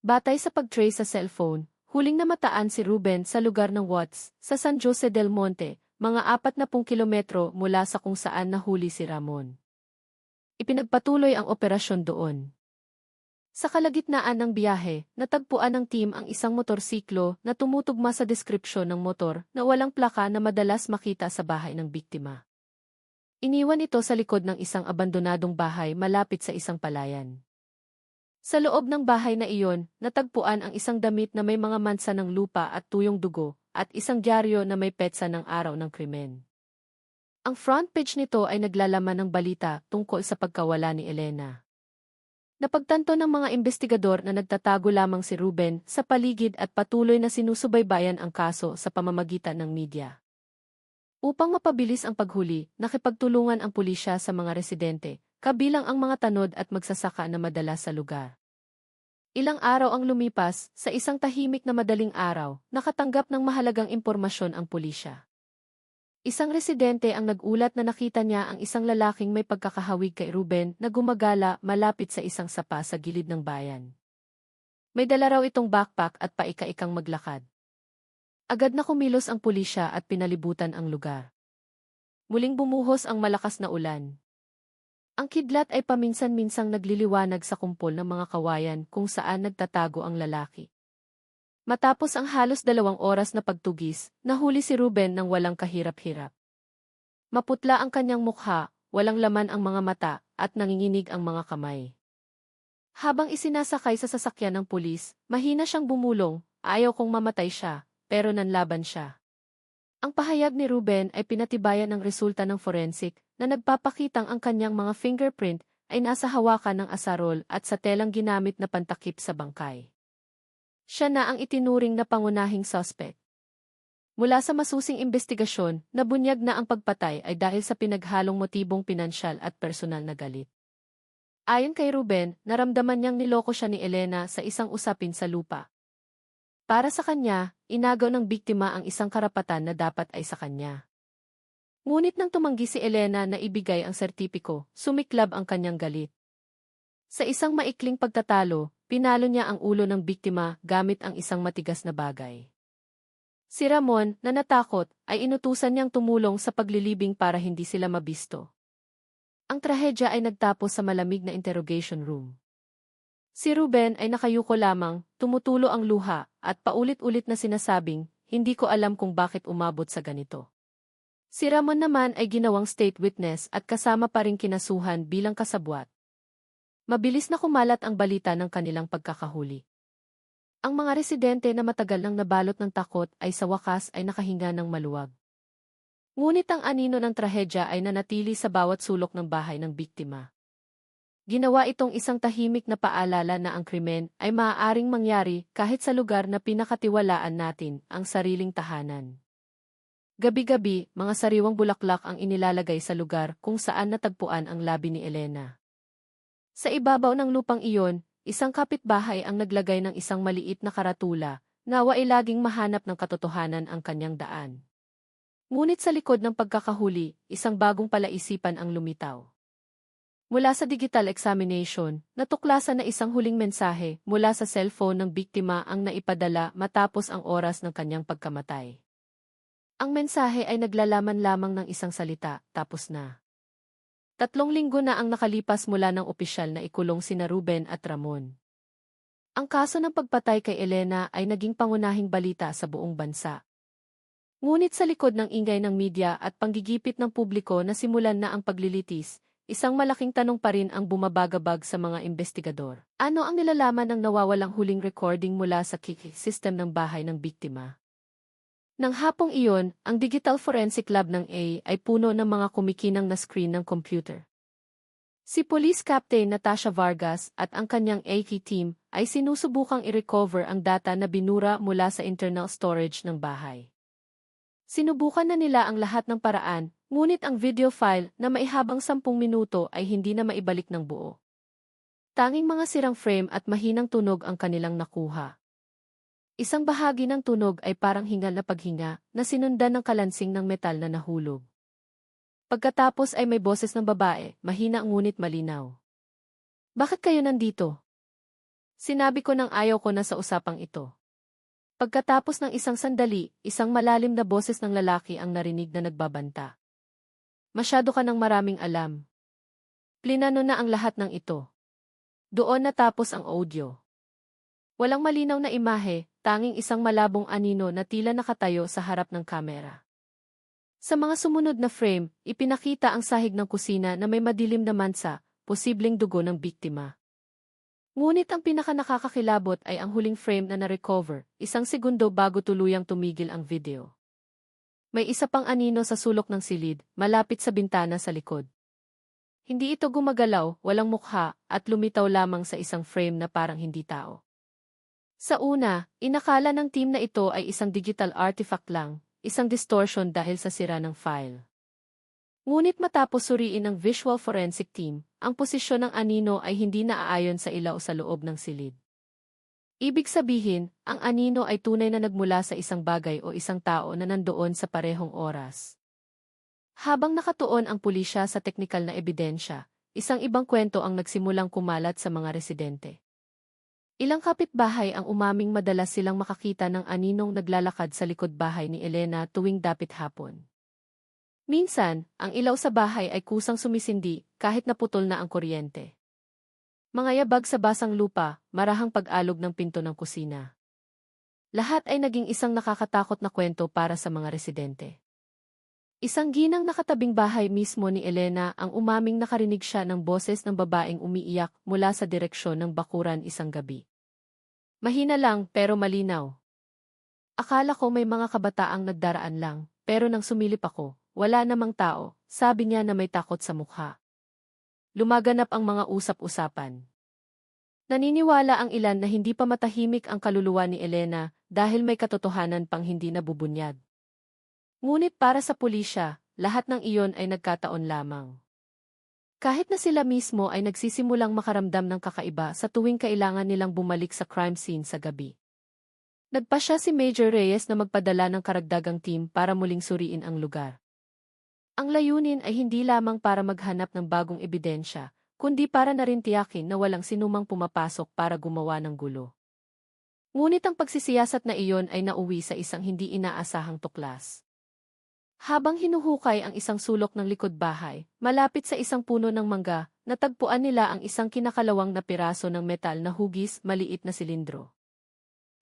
Batay sa pag-trace sa cellphone, huling namataan si Ruben sa lugar ng Watts, sa San Jose del Monte, mga 40 kilometro mula sa kung saan nahuli si Ramon. Ipinagpatuloy ang operasyon doon. Sa kalagitnaan ng biyahe, natagpuan ng team ang isang motorsiklo na tumutugma sa deskripsyon ng motor na walang plaka na madalas makita sa bahay ng biktima. Iniwan ito sa likod ng isang abandonadong bahay malapit sa isang palayan. Sa loob ng bahay na iyon, natagpuan ang isang damit na may mga mansa ng lupa at tuyong dugo, at isang dyaryo na may petsa ng araw ng krimen. Ang front page nito ay naglalaman ng balita tungkol sa pagkawala ni Elena. Napagtanto ng mga investigador na nagtatago lamang si Ruben sa paligid at patuloy na sinusubaybayan ang kaso sa pamamagitan ng media. Upang mapabilis ang paghuli, nakipagtulungan ang pulisya sa mga residente, kabilang ang mga tanod at magsasaka na madalas sa lugar. Ilang araw ang lumipas, sa isang tahimik na madaling araw, nakatanggap ng mahalagang impormasyon ang pulisya. Isang residente ang nag-ulat na nakita niya ang isang lalaking may pagkakahawig kay Ruben na gumagala malapit sa isang sapa sa gilid ng bayan. May dala raw itong backpack at paika-ikang maglakad. Agad na kumilos ang pulisya at pinalibutan ang lugar. Muling bumuhos ang malakas na ulan. Ang kidlat ay paminsan-minsang nagliliwanag sa kumpol ng mga kawayan kung saan nagtatago ang lalaki. Matapos ang halos 2 oras na pagtugis, nahuli si Ruben ng walang kahirap-hirap. Maputla ang kanyang mukha, walang laman ang mga mata, at nanginginig ang mga kamay. Habang isinasakay sa sasakyan ng pulis, mahina siyang bumulong, ayaw kong mamatay siya, pero nanlaban siya. Ang pahayag ni Ruben ay pinatibayan ng resulta ng forensic na nagpapakitang ang kanyang mga fingerprint ay nasa hawakan ng asarol at sa telang ginamit na pantakip sa bangkay. Siya na ang itinuring na pangunahing suspect. Mula sa masusing investigasyon, nabunyag na ang pagpatay ay dahil sa pinaghalong motibong pinansyal at personal na galit. Ayon kay Ruben, naramdaman niyang niloko siya ni Elena sa isang usapin sa lupa. Para sa kanya, inagaw ng biktima ang isang karapatan na dapat ay sa kanya. Ngunit nang tumanggi si Elena na ibigay ang sertipiko, sumiklab ang kanyang galit. Sa isang maikling pagtatalo, pinalo niya ang ulo ng biktima gamit ang isang matigas na bagay. Si Ramon, na natakot, ay inutusan niyang tumulong sa paglilibing para hindi sila mabisto. Ang trahedya ay nagtapos sa malamig na interrogation room. Si Ruben ay nakayuko lamang, tumutulo ang luha, at paulit-ulit na sinasabing, hindi ko alam kung bakit umabot sa ganito. Si Ramon naman ay ginawang state witness at kasama pa ring kinasuhan bilang kasabwat. Mabilis na kumalat ang balita ng kanilang pagkakahuli. Ang mga residente na matagal nang nabalot ng takot ay sa wakas ay nakahinga ng maluwag. Ngunit ang anino ng trahedya ay nanatili sa bawat sulok ng bahay ng biktima. Ginawa itong isang tahimik na paalala na ang krimen ay maaaring mangyari kahit sa lugar na pinakatiwalaan natin, ang sariling tahanan. Gabi-gabi, mga sariwang bulaklak ang inilalagay sa lugar kung saan natagpuan ang labi ni Elena. Sa ibabaw ng lupang iyon, isang kapitbahay ang naglagay ng isang maliit na karatula, nawa ay laging mahanap ng katotohanan ang kanyang daan. Ngunit sa likod ng pagkakahuli, isang bagong palaisipan ang lumitaw. Mula sa digital examination, natuklasan na isang huling mensahe mula sa cellphone ng biktima ang naipadala matapos ang oras ng kanyang pagkamatay. Ang mensahe ay naglalaman lamang ng isang salita, tapos na. 3 linggo na ang nakalipas mula ng opisyal na ikulong sina Ruben at Ramon. Ang kaso ng pagpatay kay Elena ay naging pangunahing balita sa buong bansa. Ngunit sa likod ng ingay ng media at panggigipit ng publiko na simulan na ang paglilitis, isang malaking tanong pa rin ang bumabagabag sa mga investigador. Ano ang nilalaman ng nawawalang huling recording mula sa system ng bahay ng biktima? Nang hapong iyon, ang Digital Forensic Lab ng A ay puno ng mga kumikinang na screen ng computer. Si Police Captain Natasha Vargas at ang kanyang AK team ay sinusubukang i-recover ang data na binura mula sa internal storage ng bahay. Sinubukan na nila ang lahat ng paraan, ngunit ang video file na maihabang 10 minuto ay hindi na maibalik ng buo. Tanging mga sirang frame at mahinang tunog ang kanilang nakuha. Isang bahagi ng tunog ay parang hingal na paghinga na sinundan ng kalansing ng metal na nahulog. Pagkatapos ay may boses ng babae, mahina ngunit malinaw. Bakit kayo nandito? Sinabi ko nang ayaw ko na sa usapang ito. Pagkatapos ng isang sandali, isang malalim na boses ng lalaki ang narinig na nagbabanta. Masyado ka ng maraming alam. Plinano na ang lahat ng ito. Doon natapos ang audio. Walang malinaw na imahe, tanging isang malabong anino na tila nakatayo sa harap ng kamera. Sa mga sumunod na frame, ipinakita ang sahig ng kusina na may madilim na mansa, posibleng dugo ng biktima. Ngunit ang pinakanakakakilabot ay ang huling frame na na-recover, 1 segundo bago tuluyang tumigil ang video. May isa pang anino sa sulok ng silid, malapit sa bintana sa likod. Hindi ito gumagalaw, walang mukha, at lumitaw lamang sa isang frame na parang hindi tao. Sa una, inakala ng team na ito ay isang digital artifact lang, isang distortion dahil sa sira ng file. Ngunit matapos suriin ng visual forensic team, ang posisyon ng anino ay hindi naaayon sa ilaw sa loob ng silid. Ibig sabihin, ang anino ay tunay na nagmula sa isang bagay o isang tao na nandoon sa parehong oras. Habang nakatuon ang pulisya sa teknikal na ebidensya, isang ibang kwento ang nagsimulang kumalat sa mga residente. Ilang kapitbahay ang umaming madalas silang makakita ng aninong naglalakad sa likod bahay ni Elena tuwing dapit hapon. Minsan, ang ilaw sa bahay ay kusang sumisindi kahit naputol na ang kuryente. Mga yabag sa basang lupa, marahang pag-alog ng pinto ng kusina. Lahat ay naging isang nakakatakot na kwento para sa mga residente. Isang ginang nakatabing bahay mismo ni Elena ang umaming nakarinig siya ng boses ng babaeng umiiyak mula sa direksyon ng bakuran isang gabi. Mahina lang pero malinaw. Akala ko may mga kabataang nagdaraan lang, pero nang sumilip ako, wala namang tao, sabi niya na may takot sa mukha. Lumaganap ang mga usap-usapan. Naniniwala ang ilan na hindi pa matahimik ang kaluluwa ni Elena dahil may katotohanan pang hindi nabubunyag. Ngunit para sa pulisya, lahat ng iyon ay nagkataon lamang. Kahit na sila mismo ay nagsisimulang makaramdam ng kakaiba sa tuwing kailangan nilang bumalik sa crime scene sa gabi. Nagpasya si Major Reyes na magpadala ng karagdagang team para muling suriin ang lugar. Ang layunin ay hindi lamang para maghanap ng bagong ebidensya, kundi para na rin tiyakin na walang sinumang pumapasok para gumawa ng gulo. Ngunit ang pagsisiyasat na iyon ay nauwi sa isang hindi inaasahang tuklas. Habang hinuhukay ang isang sulok ng likod bahay, malapit sa isang puno ng mangga, natagpuan nila ang isang kinakalawang na piraso ng metal na hugis, maliit na silindro.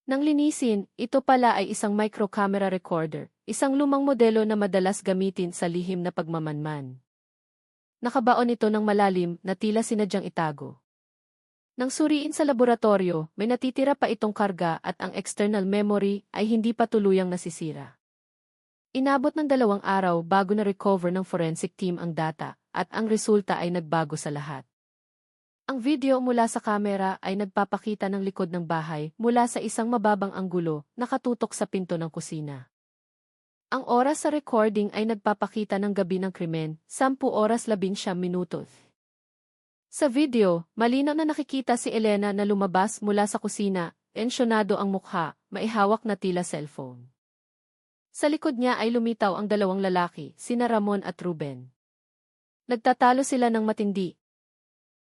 Nang linisin, ito pala ay isang micro-camera recorder, isang lumang modelo na madalas gamitin sa lihim na pagmamanman. Nakabaon ito ng malalim na tila sinadyang itago. Nang suriin sa laboratorio, may natitira pa itong karga at ang external memory ay hindi pa tuluyang nasisira. Inabot ng 2 araw bago na-recover ng forensic team ang data at ang resulta ay nagbago sa lahat. Ang video mula sa kamera ay nagpapakita ng likod ng bahay mula sa isang mababang anggulo nakatutok sa pinto ng kusina. Ang oras sa recording ay nagpapakita ng gabi ng krimen, 10:11 minutos. Sa video, malinaw na nakikita si Elena na lumabas mula sa kusina, ensyonado ang mukha, maihawak na tila cellphone. Sa likod niya ay lumitaw ang 2 lalaki, sina Ramon at Ruben. Nagtatalo sila ng matindi.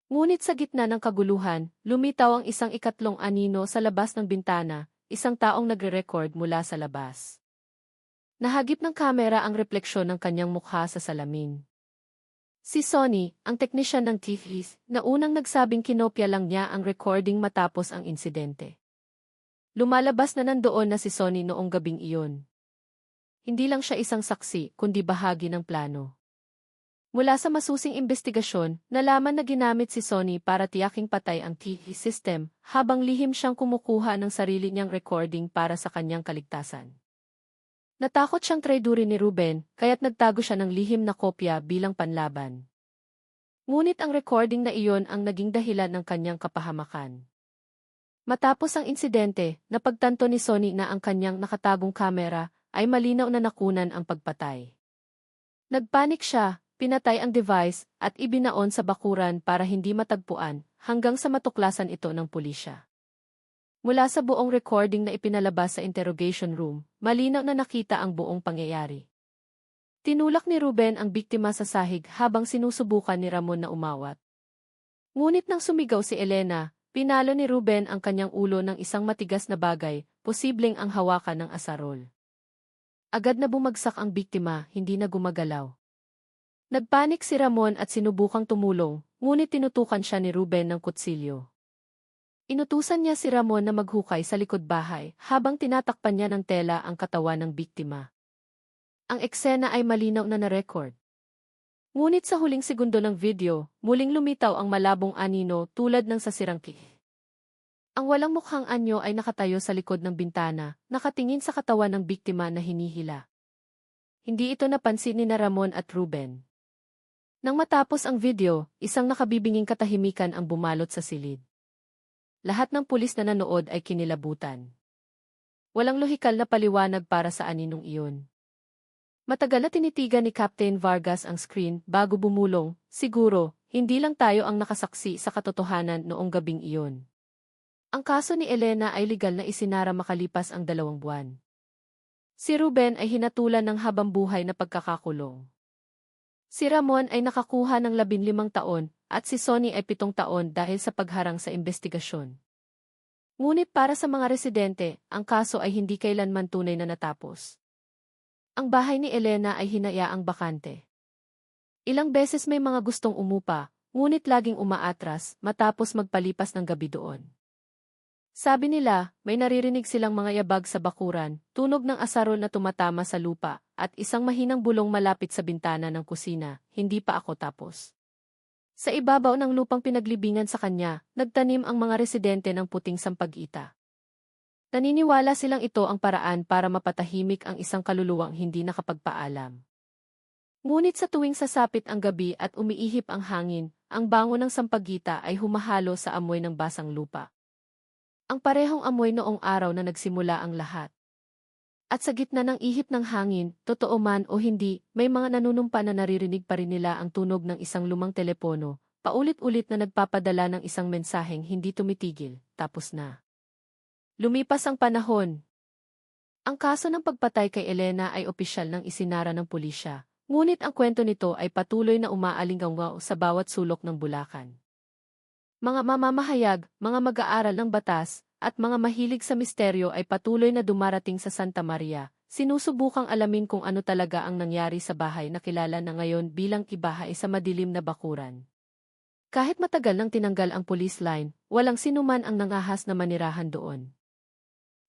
Ngunit sa gitna ng kaguluhan, lumitaw ang isang ikatlong anino sa labas ng bintana, isang taong nagre-record mula sa labas. Nahagip ng kamera ang refleksyon ng kanyang mukha sa salamin. Si Sonny, ang teknisyan ng TV, na unang nagsabing kinopya lang niya ang recording matapos ang insidente. Lumalabas na nandoon na si Sonny noong gabing iyon. Hindi lang siya isang saksi, kundi bahagi ng plano. Mula sa masusing investigasyon, nalaman na ginamit si Sonny para tiyaking patay ang TV system, habang lihim siyang kumukuha ng sarili niyang recording para sa kanyang kaligtasan. Natakot siyang traidurin ni Ruben, kaya't nagtago siya ng lihim na kopya bilang panlaban. Ngunit ang recording na iyon ang naging dahilan ng kanyang kapahamakan. Matapos ang insidente, napagtanto ni Sonny na ang kanyang nakatagong kamera ay malinaw na nakunan ang pagpatay. Nagpanik siya, pinatay ang device, at ibinaon sa bakuran para hindi matagpuan, hanggang sa matuklasan ito ng pulisya. Mula sa buong recording na ipinalabas sa interrogation room, malinaw na nakita ang buong pangyayari. Tinulak ni Ruben ang biktima sa sahig habang sinusubukan ni Ramon na umawat. Ngunit nang sumigaw si Elena, pinalo ni Ruben ang kanyang ulo ng isang matigas na bagay, posibleng ang hawakan ng asarol. Agad na bumagsak ang biktima, hindi na gumagalaw. Nagpanik si Ramon at sinubukang tumulong, ngunit tinutukan siya ni Ruben ng kutsilyo. Inutusan niya si Ramon na maghukay sa likod bahay habang tinatakpan niya ng tela ang katawan ng biktima. Ang eksena ay malinaw na na-record. Ngunit sa huling segundo ng video, muling lumitaw ang malabong anino tulad ng sa sirangki. Ang walang mukhang anyo ay nakatayo sa likod ng bintana, nakatingin sa katawan ng biktima na hinihila. Hindi ito napansin ni Ramon at Ruben. Nang matapos ang video, isang nakabibinging katahimikan ang bumalot sa silid. Lahat ng pulis na nanood ay kinilabutan. Walang lohikal na paliwanag para sa aninong iyon. Matagal na tinitigan ni Captain Vargas ang screen bago bumulong, siguro, hindi lang tayo ang nakasaksi sa katotohanan noong gabing iyon. Ang kaso ni Elena ay legal na isinara makalipas ang 2 buwan. Si Ruben ay hinatulan ng habambuhay na pagkakakulong. Si Ramon ay nakakuha ng 15 taon at si Sonny ay 7 taon dahil sa pagharang sa investigasyon. Ngunit para sa mga residente, ang kaso ay hindi kailanman tunay na natapos. Ang bahay ni Elena ay hinayaang bakante. Ilang beses may mga gustong umupa, ngunit laging umaatras matapos magpalipas ng gabi doon. Sabi nila, may naririnig silang mga yabag sa bakuran, tunog ng asarol na tumatama sa lupa, at isang mahinang bulong malapit sa bintana ng kusina, hindi pa ako tapos. Sa ibabaw ng lupang pinaglibingan sa kanya, nagtanim ang mga residente ng puting sampag-ita. Naniniwala silang ito ang paraan para mapatahimik ang isang kaluluwang hindi nakapagpaalam. Ngunit sa tuwing sasapit ang gabi at umiihip ang hangin, ang bango ng sampagita ay humahalo sa amoy ng basang lupa. Ang parehong amoy noong araw na nagsimula ang lahat. At sa gitna ng ihip ng hangin, totoo man o hindi, may mga nanunumpa na naririnig pa rin nila ang tunog ng isang lumang telepono, paulit-ulit na nagpapadala ng isang mensaheng hindi tumitigil, tapos na. Lumipas ang panahon. Ang kaso ng pagpatay kay Elena ay opisyal ng isinara ng pulisya, ngunit ang kwento nito ay patuloy na umaalinggaw sa bawat sulok ng Bulacan. Mga mamamahayag, mga mag-aaral ng batas, at mga mahilig sa misteryo ay patuloy na dumarating sa Santa Maria, sinusubukang alamin kung ano talaga ang nangyari sa bahay na kilala na ngayon bilang ibahay sa madilim na bakuran. Kahit matagal nang tinanggal ang police line, walang sinuman ang nangahas na manirahan doon.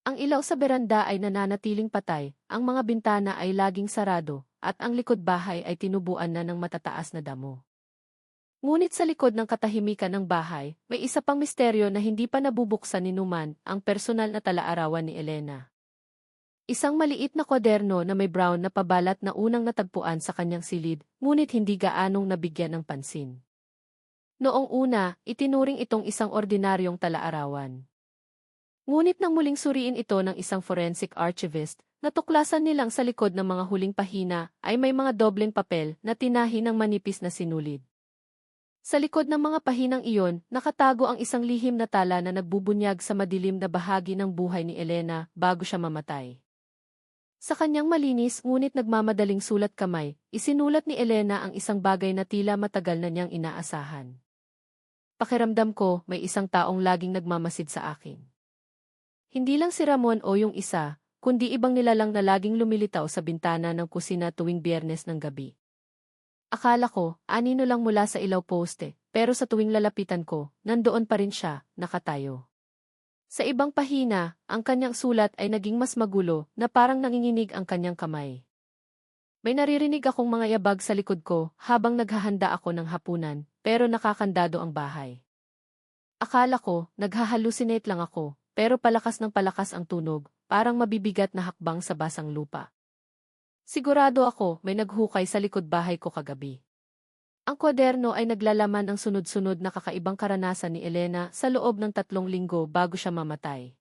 Ang ilaw sa beranda ay nananatiling patay, ang mga bintana ay laging sarado, at ang likod bahay ay tinubuan na ng matataas na damo. Ngunit sa likod ng katahimikan ng bahay, may isa pang misteryo na hindi pa nabubuksan ni Numan, ang personal na tala-arawan ni Elena. Isang maliit na kwaderno na may brown na pabalat na unang natagpuan sa kanyang silid, ngunit hindi gaanong nabigyan ng pansin. Noong una, itinuring itong isang ordinaryong tala-arawan. Ngunit nang muling suriin ito ng isang forensic archivist, natuklasan nilang sa likod ng mga huling pahina ay may mga dobleng papel na tinahi ng manipis na sinulid. Sa likod ng mga pahinang iyon, nakatago ang isang lihim na tala na nagbubunyag sa madilim na bahagi ng buhay ni Elena bago siya mamatay. Sa kanyang malinis ngunit nagmamadaling sulat kamay, isinulat ni Elena ang isang bagay na tila matagal na niyang inaasahan. Pakiramdam ko, may isang taong laging nagmamasid sa akin. Hindi lang si Ramon o yung isa, kundi ibang nilalang na laging lumilitaw sa bintana ng kusina tuwing Biyernes ng gabi. Akala ko, anino lang mula sa ilaw poste, pero sa tuwing lalapitan ko, nandoon pa rin siya, nakatayo. Sa ibang pahina, ang kanyang sulat ay naging mas magulo na parang nanginginig ang kanyang kamay. May naririnig akong mga yabag sa likod ko habang naghahanda ako ng hapunan, pero nakakandado ang bahay. Akala ko, naghahalusinate lang ako, pero palakas ng palakas ang tunog, parang mabibigat na hakbang sa basang lupa. Sigurado ako may naghukay sa likod bahay ko kagabi. Ang kwaderno ay naglalaman ng sunod-sunod na kakaibang karanasan ni Elena sa loob ng 3 linggo bago siya mamatay.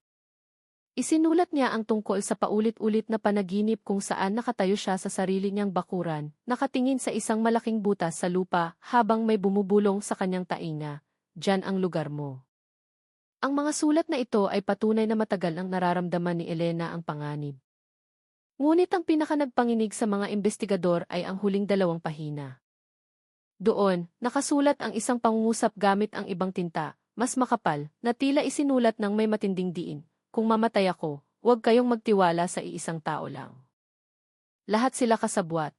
Isinulat niya ang tungkol sa paulit-ulit na panaginip kung saan nakatayo siya sa sarili niyang bakuran, nakatingin sa isang malaking butas sa lupa habang may bumubulong sa kanyang tainga, "Diyan ang lugar mo." Ang mga sulat na ito ay patunay na matagal ang nararamdaman ni Elena ang panganib. Ngunit ang pinakanagpanginig sa mga investigador ay ang huling 2 pahina. Doon, nakasulat ang isang pangungusap gamit ang ibang tinta, mas makapal, na tila isinulat ng may matinding diin, "Kung mamatay ako, huwag kayong magtiwala sa iisang tao lang. Lahat sila kasabwat.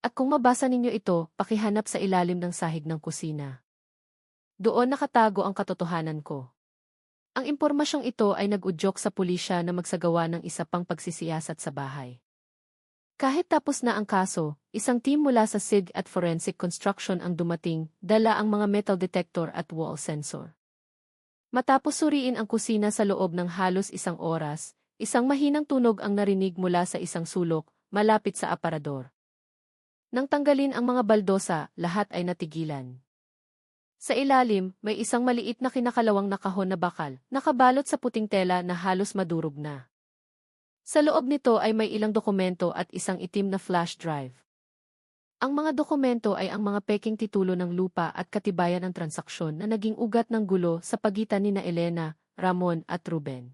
At kung mabasa ninyo ito, pakihanap sa ilalim ng sahig ng kusina. Doon nakatago ang katotohanan ko." Ang impormasyong ito ay nag-udyok sa pulisya na magsagawa ng isa pang pagsisiyasat sa bahay. Kahit tapos na ang kaso, isang team mula sa SIG at Forensic Construction ang dumating, dala ang mga metal detector at wall sensor. Matapos suriin ang kusina sa loob ng halos 1 oras, isang mahinang tunog ang narinig mula sa isang sulok, malapit sa aparador. Nang tanggalin ang mga baldosa, lahat ay natigilan. Sa ilalim, may isang maliit na kinakalawang na kahon na bakal, nakabalot sa puting tela na halos madurog na. Sa loob nito ay may ilang dokumento at isang itim na flash drive. Ang mga dokumento ay ang mga peking titulo ng lupa at katibayan ng transaksyon na naging ugat ng gulo sa pagitan nina Elena, Ramon at Ruben.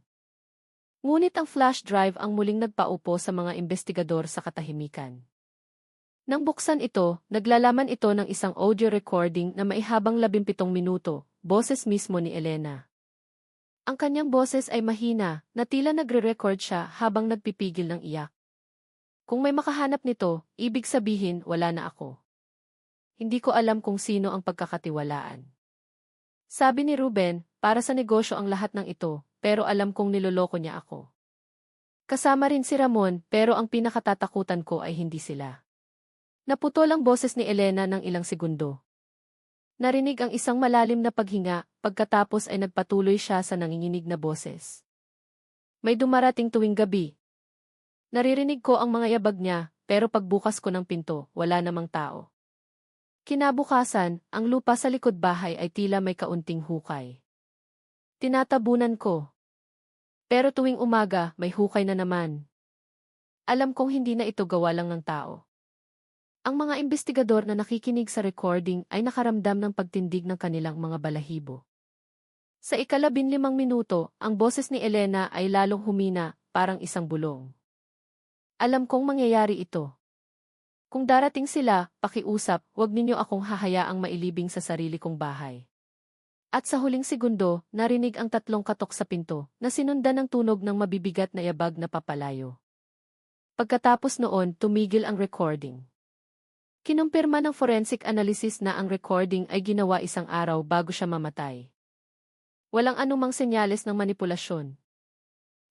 Ngunit ang flash drive ang muling nagpaupo sa mga investigador sa katahimikan. Nang buksan ito, naglalaman ito ng isang audio recording na maihabang 17 minuto, boses mismo ni Elena. Ang kanyang boses ay mahina, na tila nagre-record siya habang nagpipigil ng iyak. "Kung may makahanap nito, ibig sabihin wala na ako. Hindi ko alam kung sino ang pagkakatiwalaan." Sabi ni Ruben, "Para sa negosyo ang lahat ng ito, pero alam kong niloloko niya ako." Kasama rin si Ramon, pero ang pinakatatakutan ko ay hindi sila. Naputol ang boses ni Elena ng ilang segundo. Narinig ang isang malalim na paghinga, pagkatapos ay nagpatuloy siya sa nanginginig na boses. "May dumarating tuwing gabi. Naririnig ko ang mga yabag niya, pero pagbukas ko ng pinto, wala namang tao. Kinabukasan, ang lupa sa likod bahay ay tila may kaunting hukay. Tinatabunan ko. Pero tuwing umaga, may hukay na naman. Alam kong hindi na ito gawa lang ng tao. Ang mga investigador na nakikinig sa recording ay nakaramdam ng pagtindig ng kanilang mga balahibo. Sa ika-15 minuto, ang boses ni Elena ay lalong humina, parang isang bulong. Alam kong mangyayari ito. Kung darating sila, pakiusap, huwag ninyo akong hahayaang mailibing sa sarili kong bahay. At sa huling segundo, narinig ang 3 katok sa pinto, na sinundan ng tunog ng mabibigat na yabag na papalayo. Pagkatapos noon, tumigil ang recording. Kinumpirma ng forensic analysis na ang recording ay ginawa isang araw bago siya mamatay. Walang anumang senyales ng manipulasyon.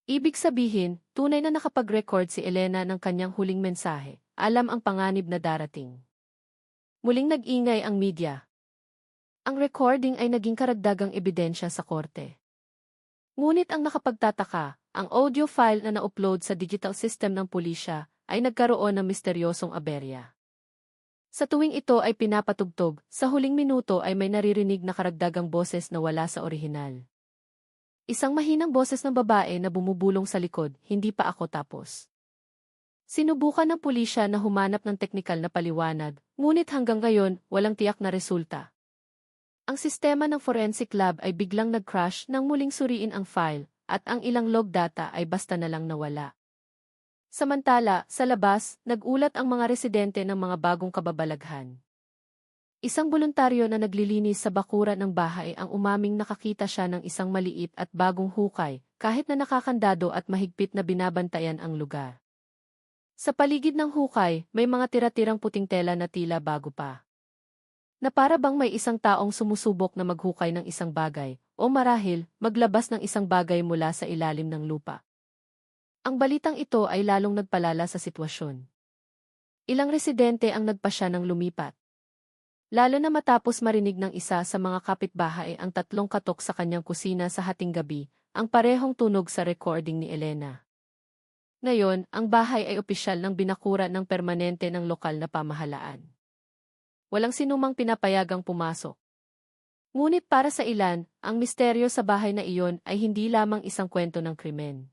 Ibig sabihin, tunay na nakapag-record si Elena ng kanyang huling mensahe, alam ang panganib na darating. Muling nag-ingay ang media. Ang recording ay naging karagdagang ebidensya sa korte. Ngunit ang nakapagtataka, ang audio file na na-upload sa digital system ng pulisya ay nagkaroon ng misteryosong aberya. Sa tuwing ito ay pinapatugtog, sa huling minuto ay may naririnig na karagdagang boses na wala sa orihinal. Isang mahinang boses ng babae na bumubulong sa likod, hindi pa ako tapos. Sinubukan ng pulisya na humanap ng teknikal na paliwanag, ngunit hanggang ngayon, walang tiyak na resulta. Ang sistema ng forensic lab ay biglang nag-crash nang muling suriin ang file, at ang ilang log data ay basta na lang nawala. Samantala, sa labas, nag-ulat ang mga residente ng mga bagong kababalaghan. Isang voluntaryo na naglilinis sa bakuran ng bahay ang umaming nakakita siya ng isang maliit at bagong hukay, kahit na nakakandado at mahigpit na binabantayan ang lugar. Sa paligid ng hukay, may mga tira-tirang puting tela na tila bago pa. Na para bang may isang taong sumusubok na maghukay ng isang bagay, o marahil, maglabas ng isang bagay mula sa ilalim ng lupa. Ang balitang ito ay lalong nagpalala sa sitwasyon. Ilang residente ang nagpasya ng lumipat. Lalo na matapos marinig ng isa sa mga kapitbahay ang 3 katok sa kanyang kusina sa hating gabi, ang parehong tunog sa recording ni Elena. Ngayon, ang bahay ay opisyal ng binakura ng permanente ng lokal na pamahalaan. Walang sinumang pinapayagang pumasok. Ngunit para sa ilan, ang misteryo sa bahay na iyon ay hindi lamang isang kwento ng krimen.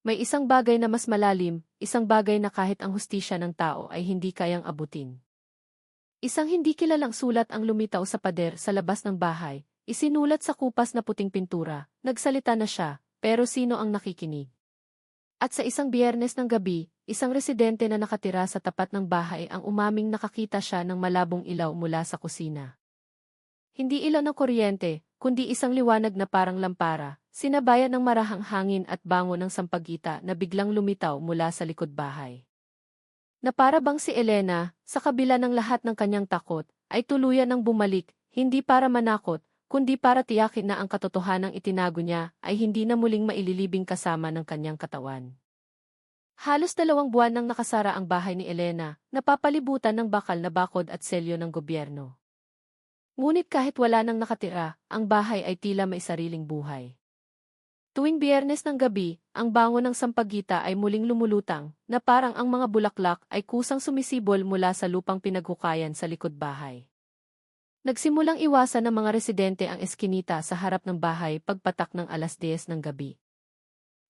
May isang bagay na mas malalim, isang bagay na kahit ang hustisya ng tao ay hindi kayang abutin. Isang hindi kilalang sulat ang lumitaw sa pader sa labas ng bahay, isinulat sa kupas na puting pintura, nagsalita na siya, pero sino ang nakikinig? At sa isang Biyernes ng gabi, isang residente na nakatira sa tapat ng bahay ang umaming nakakita siya ng malabong ilaw mula sa kusina. Hindi ilaw ng kuryente, kundi isang liwanag na parang lampara, sinabayan ng marahang hangin at bango ng sampagita na biglang lumitaw mula sa likod bahay. Na para bang si Elena, sa kabila ng lahat ng kanyang takot, ay tuluyan ng bumalik, hindi para manakot, kundi para tiyakin na ang katotohanang itinago niya ay hindi na muling maililibing kasama ng kanyang katawan. Halos 2 buwan nang nakasara ang bahay ni Elena, napapalibutan ng bakal na bakod at selyo ng gobyerno. Ngunit kahit wala nang nakatira, ang bahay ay tila may sariling buhay. Tuwing Biyernes ng gabi, ang bango ng sampagita ay muling lumulutang, na parang ang mga bulaklak ay kusang sumisibol mula sa lupang pinaghukayan sa likod bahay. Nagsimulang iwasan ng mga residente ang eskinita sa harap ng bahay pagpatak ng 10:00 ng gabi.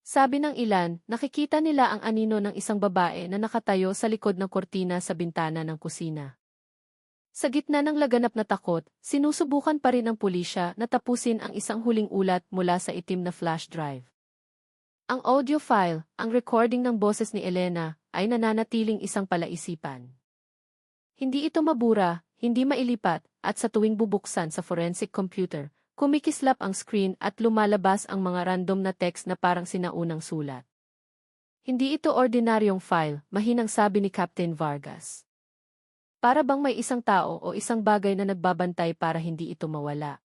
Sabi ng ilan, nakikita nila ang anino ng isang babae na nakatayo sa likod ng kortina sa bintana ng kusina. Sa gitna ng laganap na takot, sinusubukan pa rin ng pulisya na tapusin ang isang huling ulat mula sa itim na flash drive. Ang audio file, ang recording ng boses ni Elena, ay nananatiling isang palaisipan. Hindi ito mabura, hindi mailipat, at sa tuwing bubuksan sa forensic computer, kumikislap ang screen at lumalabas ang mga random na text na parang sinaunang sulat. Hindi ito ordinaryong file, mahinang sabi ni Captain Vargas. Para bang may isang tao o isang bagay na nagbabantay para hindi ito mawala.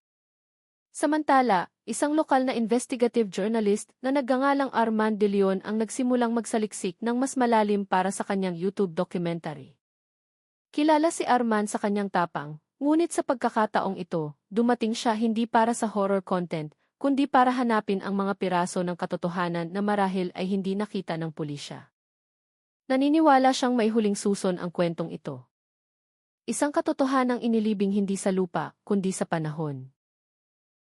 Samantala, isang lokal na investigative journalist na nagngangalang Armand de Leon ang nagsimulang magsaliksik ng mas malalim para sa kanyang YouTube documentary. Kilala si Armand sa kanyang tapang, ngunit sa pagkakataong ito, dumating siya hindi para sa horror content, kundi para hanapin ang mga piraso ng katotohanan na marahil ay hindi nakita ng pulisya. Naniniwala siyang may huling suson ang kwentong ito. Isang katotohanang inilibing hindi sa lupa, kundi sa panahon.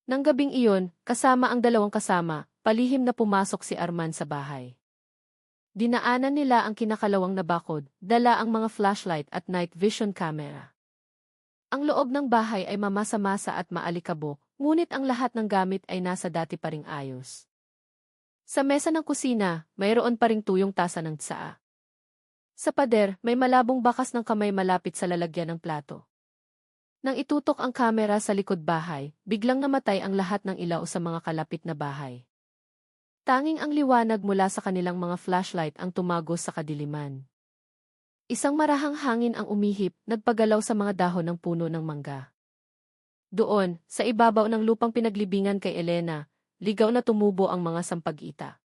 Nang gabing iyon, kasama ang dalawang kasama, palihim na pumasok si Arman sa bahay. Dinaanan nila ang kinakalawang na bakod, dala ang mga flashlight at night vision camera. Ang loob ng bahay ay mamasa-masa at maalikabok, ngunit ang lahat ng gamit ay nasa dati pa ring ayos. Sa mesa ng kusina, mayroon pa ring tuyong tasa ng tsaa. Sa pader, may malabong bakas ng kamay malapit sa lalagyan ng plato. Nang itutok ang kamera sa likod bahay, biglang namatay ang lahat ng ilaw sa mga kalapit na bahay. Tanging ang liwanag mula sa kanilang mga flashlight ang tumagos sa kadiliman. Isang marahang hangin ang umihip, nagpagalaw sa mga dahon ng puno ng mangga. Doon, sa ibabaw ng lupang pinaglibingan kay Elena, ligaw na tumubo ang mga sampag-ita.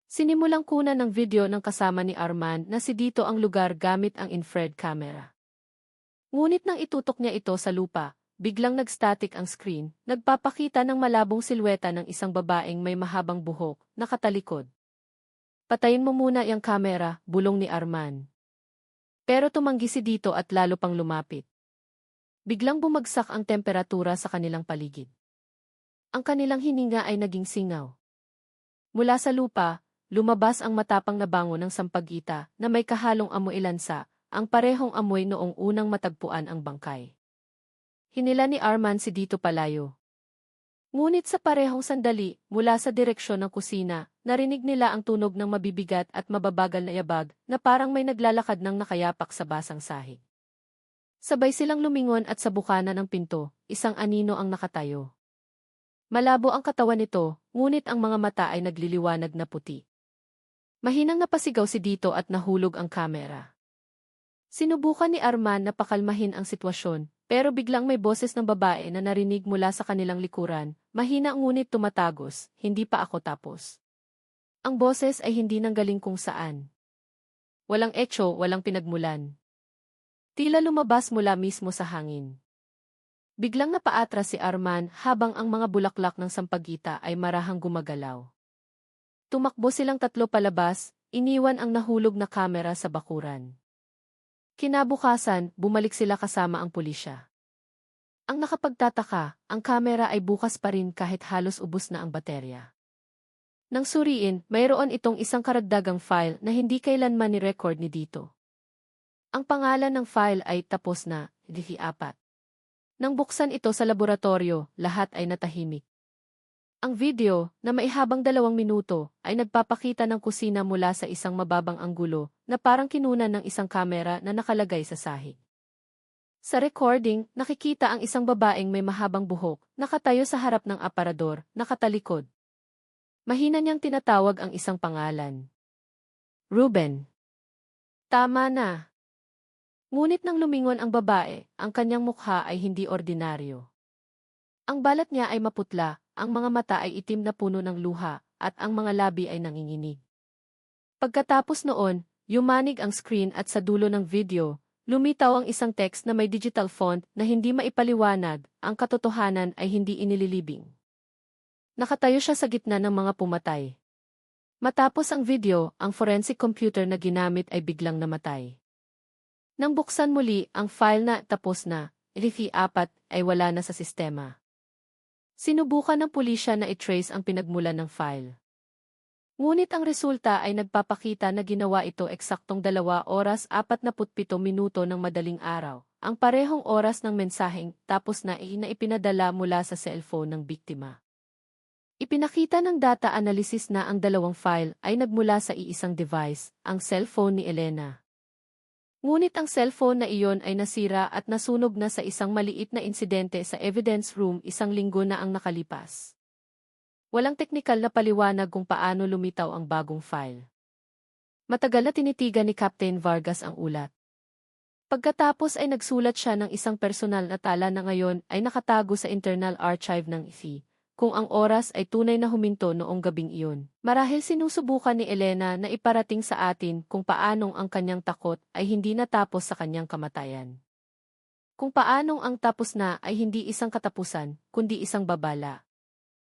Sinimulang kunan ng video ng kasama ni Arman na si dito ang lugar gamit ang infrared camera. Ngunit nang itutok niya ito sa lupa, biglang nag-static ang screen, nagpapakita ng malabong silweta ng isang babaeng may mahabang buhok, nakatalikod. Patayin mo muna yung kamera, bulong ni Arman. Pero tumanggi si dito at lalo pang lumapit. Biglang bumagsak ang temperatura sa kanilang paligid. Ang kanilang hininga ay naging singaw. Mula sa lupa, lumabas ang matapang na bango ng sampagita na may kahalong amoy lansa, ang parehong amoy noong unang matagpuan ang bangkay. Hinila ni Arman si dito palayo. Ngunit sa parehong sandali, mula sa direksyon ng kusina, narinig nila ang tunog ng mabibigat at mababagal na yabag na parang may naglalakad ng nakayapak sa basang sahig. Sabay silang lumingon at sa bukana ng pinto, isang anino ang nakatayo. Malabo ang katawan nito, ngunit ang mga mata ay nagliliwanag na puti. Mahinang napasigaw si dito at nahulog ang kamera. Sinubukan ni Arman na pakalmahin ang sitwasyon, pero biglang may boses ng babae na narinig mula sa kanilang likuran, mahina ngunit tumatagos, hindi pa ako tapos. Ang boses ay hindi nanggaling kung saan. Walang etso, walang pinagmulan. Tila lumabas mula mismo sa hangin. Biglang napaatras si Arman habang ang mga bulaklak ng sampagita ay marahang gumagalaw. Tumakbo silang tatlo palabas, iniwan ang nahulog na kamera sa bakuran. Kinabukasan, bumalik sila kasama ang pulisya. Ang nakapagtataka, ang kamera ay bukas pa rin kahit halos ubos na ang baterya. Nang suriin, mayroon itong isang karagdagang file na hindi kailanman ni-record ni dito. Ang pangalan ng file ay tapos na, DV4. Nang buksan ito sa laboratorio, lahat ay natahimik. Ang video, na maihabang 2 minuto, ay nagpapakita ng kusina mula sa isang mababang anggulo na parang kinunan ng isang kamera na nakalagay sa sahig. Sa recording, nakikita ang isang babaeng may mahabang buhok, nakatayo sa harap ng aparador, nakatalikod. Mahina niyang tinatawag ang isang pangalan. Ruben. Tama na. Ngunit nang lumingon ang babae, ang kanyang mukha ay hindi ordinaryo. Ang balat niya ay maputla, ang mga mata ay itim na puno ng luha, at ang mga labi ay nanginginig. Pagkatapos noon, yumanig ang screen at sa dulo ng video, lumitaw ang isang text na may digital font na hindi maipaliwanag, ang katotohanan ay hindi inililibing. Nakatayo siya sa gitna ng mga pumatay. Matapos ang video, ang forensic computer na ginamit ay biglang namatay. Nang buksan muli, ang file na tapos na, DV4, ay wala na sa sistema. Sinubukan ng pulisya na i-trace ang pinagmulan ng file. Ngunit ang resulta ay nagpapakita na ginawa ito eksaktong 2 oras 47 minuto ng madaling araw, ang parehong oras ng mensaheng tapos na ipinadala mula sa cellphone ng biktima. Ipinakita ng data analysis na ang 2 file ay nagmula sa iisang device, ang cellphone ni Elena. Ngunit ang cellphone na iyon ay nasira at nasunog na sa isang maliit na insidente sa evidence room 1 linggo na ang nakalipas. Walang teknikal na paliwanag kung paano lumitaw ang bagong file. Matagal na tinitigan ni Captain Vargas ang ulat. Pagkatapos ay nagsulat siya ng isang personal na tala na ngayon ay nakatago sa internal archive ng IFI. Kung ang oras ay tunay na huminto noong gabing iyon. Marahil sinusubukan ni Elena na iparating sa atin kung paanong ang kanyang takot ay hindi natapos sa kanyang kamatayan. Kung paanong ang tapos na ay hindi isang katapusan, kundi isang babala.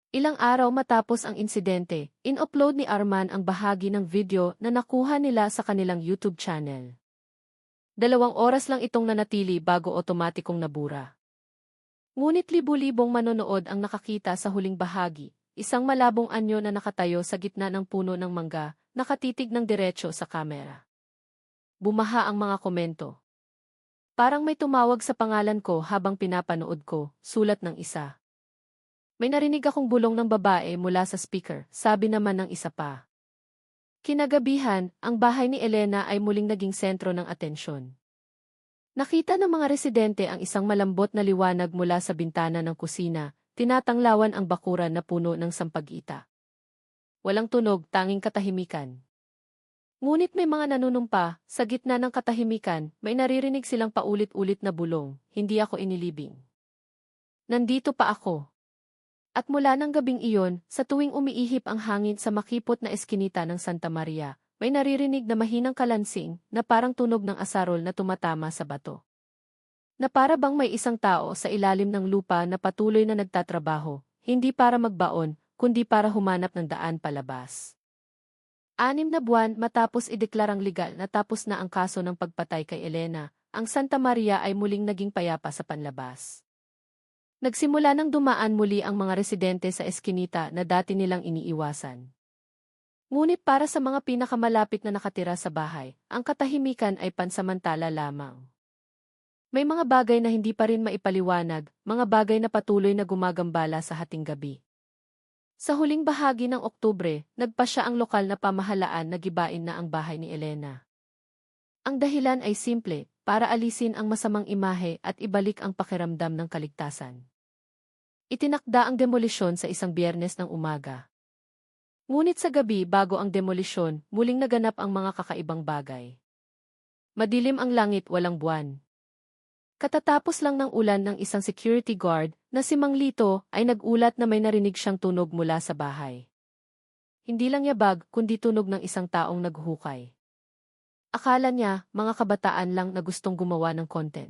Ilang araw matapos ang insidente, in-upload ni Arman ang bahagi ng video na nakuha nila sa kanilang YouTube channel. 2 oras lang itong nanatili bago otomatikong nabura. Ngunit libu-libong manonood ang nakakita sa huling bahagi, isang malabong anyo na nakatayo sa gitna ng puno ng mangga, nakatitig ng diretso sa kamera. Bumaha ang mga komento. Parang may tumawag sa pangalan ko habang pinapanood ko, sulat ng isa. May narinig akong bulong ng babae mula sa speaker, sabi naman ng isa pa. Kinagabihan, ang bahay ni Elena ay muling naging sentro ng atensyon. Nakita ng mga residente ang isang malambot na liwanag mula sa bintana ng kusina, tinatanglawan ang bakuran na puno ng sampagita. Walang tunog, tanging katahimikan. Ngunit may mga nanunumpa, sa gitna ng katahimikan, may naririnig silang paulit-ulit na bulong, hindi ako inilibing. Nandito pa ako. At mula ng gabing iyon, sa tuwing umiihip ang hangin sa makipot na eskinita ng Santa Maria, may naririnig na mahinang kalansing na parang tunog ng asarol na tumatama sa bato. Na para bang may isang tao sa ilalim ng lupa na patuloy na nagtatrabaho, hindi para magbaon, kundi para humanap ng daan palabas. 6 na buwan matapos ideklarang legal na tapos na ang kaso ng pagpatay kay Elena, ang Santa Maria ay muling naging payapa sa panlabas. Nagsimula nang dumaan muli ang mga residente sa eskinita na dati nilang iniiwasan. Ngunit para sa mga pinakamalapit na nakatira sa bahay, ang katahimikan ay pansamantala lamang. May mga bagay na hindi pa rin maipaliwanag, mga bagay na patuloy na gumagambala sa hating gabi. Sa huling bahagi ng Oktubre, nagpasya ang lokal na pamahalaan na gibain na ang bahay ni Elena. Ang dahilan ay simple, para alisin ang masamang imahe at ibalik ang pakiramdam ng kaligtasan. Itinakda ang demolisyon sa isang Biyernes ng umaga. Ngunit sa gabi bago ang demolisyon, muling naganap ang mga kakaibang bagay. Madilim ang langit, walang buwan. Katatapos lang ng ulan ng isang security guard na si Mang Lito ay nagulat na may narinig siyang tunog mula sa bahay. Hindi lang yabag kundi tunog ng isang taong naghukay. Akala niya, mga kabataan lang na gustong gumawa ng content.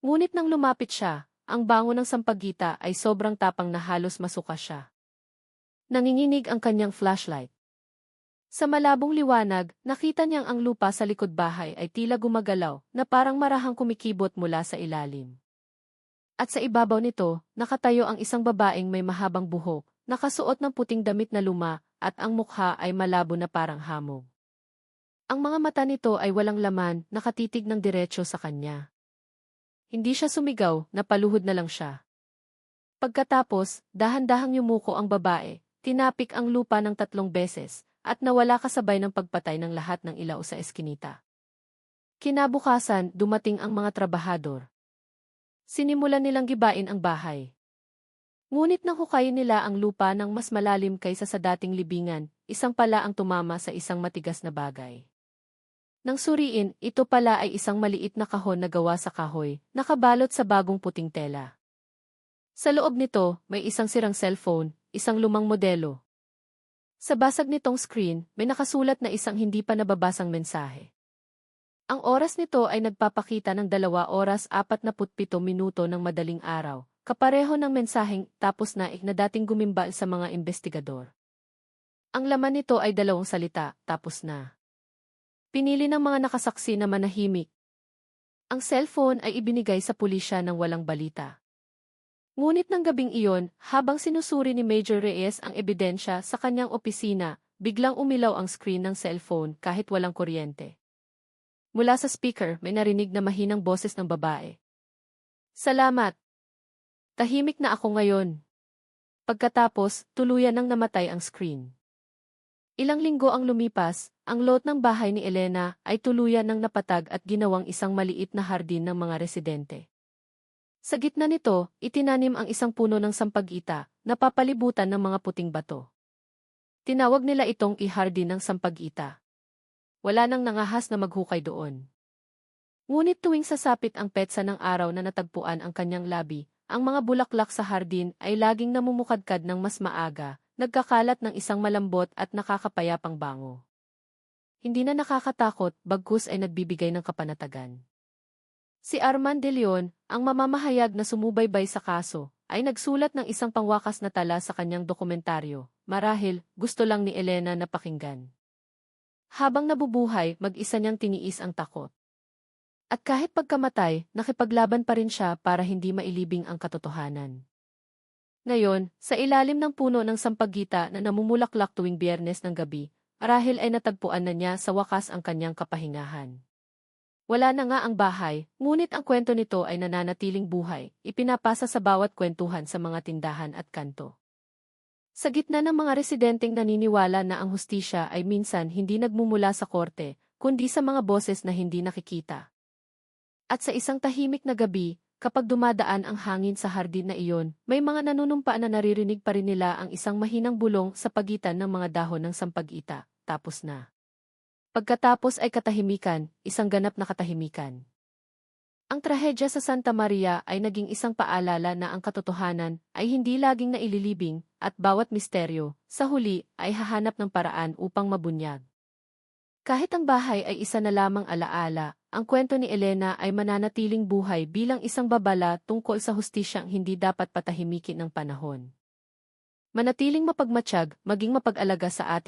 Ngunit nang lumapit siya, ang bango ng sampagita ay sobrang tapang na halos masuka siya. Nanginginig ang kanyang flashlight. Sa malabong liwanag, nakita niyang ang lupa sa likod bahay ay tila gumagalaw na parang marahang kumikibot mula sa ilalim. At sa ibabaw nito, nakatayo ang isang babaeng may mahabang buhok, nakasuot ng puting damit na luma, at ang mukha ay malabo na parang hamog. Ang mga mata nito ay walang laman, nakatitig ng diretso sa kanya. Hindi siya sumigaw, napaluhod na lang siya. Pagkatapos, dahan-dahang yumuko ang babae, tinapik ang lupa ng 3 beses, at nawala kasabay ng pagpatay ng lahat ng ilaw sa eskinita. Kinabukasan, dumating ang mga trabahador. Sinimulan nilang gibain ang bahay. Ngunit nahukayin nila ang lupa ng mas malalim kaysa sa dating libingan, isang pala ang tumama sa isang matigas na bagay. Nang suriin, ito pala ay isang maliit na kahon na gawa sa kahoy, nakabalot sa bagong puting tela. Sa loob nito, may isang sirang cellphone, isang lumang modelo. Sa basag nitong screen, may nakasulat na isang hindi pa nababasang mensahe. Ang oras nito ay nagpapakita ng 2 oras 47 minuto ng madaling araw, kapareho ng mensaheng tapos na na dating gumimbal sa mga investigador. Ang laman nito ay 2 salita, tapos na. Pinili ng mga nakasaksi na manahimik. Ang cellphone ay ibinigay sa pulisya ng walang balita. Ngunit ng gabing iyon, habang sinusuri ni Major Reyes ang ebidensya sa kanyang opisina, biglang umilaw ang screen ng cellphone kahit walang kuryente. Mula sa speaker, may narinig na mahinang boses ng babae. Salamat. Tahimik na ako ngayon. Pagkatapos, tuluyan nang namatay ang screen. Ilang linggo ang lumipas, ang lot ng bahay ni Elena ay tuluyan ng napatag at ginawang isang maliit na hardin ng mga residente. Sa gitna nito, itinanim ang isang puno ng sampagita, napapalibutan ng mga puting bato. Tinawag nila itong ihardin ng sampagita. Wala nang nangahas na maghukay doon. Ngunit tuwing sasapit ang petsa ng araw na natagpuan ang kanyang labi, ang mga bulaklak sa hardin ay laging namumukadkad ng mas maaga, nagkakalat ng isang malambot at nakakapayapang bango. Hindi na nakakatakot, bagkus ay nagbibigay ng kapanatagan. Si Arman de Leon, ang mamamahayag na sumubaybay sa kaso, ay nagsulat ng isang pangwakas na tala sa kanyang dokumentaryo. Marahil, gusto lang ni Elena na pakinggan. Habang nabubuhay, mag-isa niyang tiniis ang takot. At kahit pagkamatay, nakipaglaban pa rin siya para hindi mailibing ang katotohanan. Ngayon, sa ilalim ng puno ng sampagita na namumulaklak tuwing Biyernes ng gabi, marahil ay natagpuan na niya sa wakas ang kanyang kapahingahan. Wala na nga ang bahay, ngunit ang kwento nito ay nananatiling buhay, ipinapasa sa bawat kwentuhan sa mga tindahan at kanto. Sa gitna ng mga residenteng naniniwala na ang hustisya ay minsan hindi nagmumula sa korte, kundi sa mga boses na hindi nakikita. At sa isang tahimik na gabi, kapag dumadaan ang hangin sa hardin na iyon, may mga nanunumpa na naririnig pa rin nila ang isang mahinang bulong sa pagitan ng mga dahon ng sampagita, tapos na. Pagkatapos ay katahimikan, isang ganap na katahimikan. Ang trahedya sa Santa Maria ay naging isang paalala na ang katotohanan ay hindi laging naililibing at bawat misteryo, sa huli, ay hahanap ng paraan upang mabunyag. Kahit ang bahay ay isa na lamang alaala, ang kwento ni Elena ay mananatiling buhay bilang isang babala tungkol sa hustisyang hindi dapat patahimikin ng panahon. Manatiling mapagmatsyag, maging mapag-alaga sa ating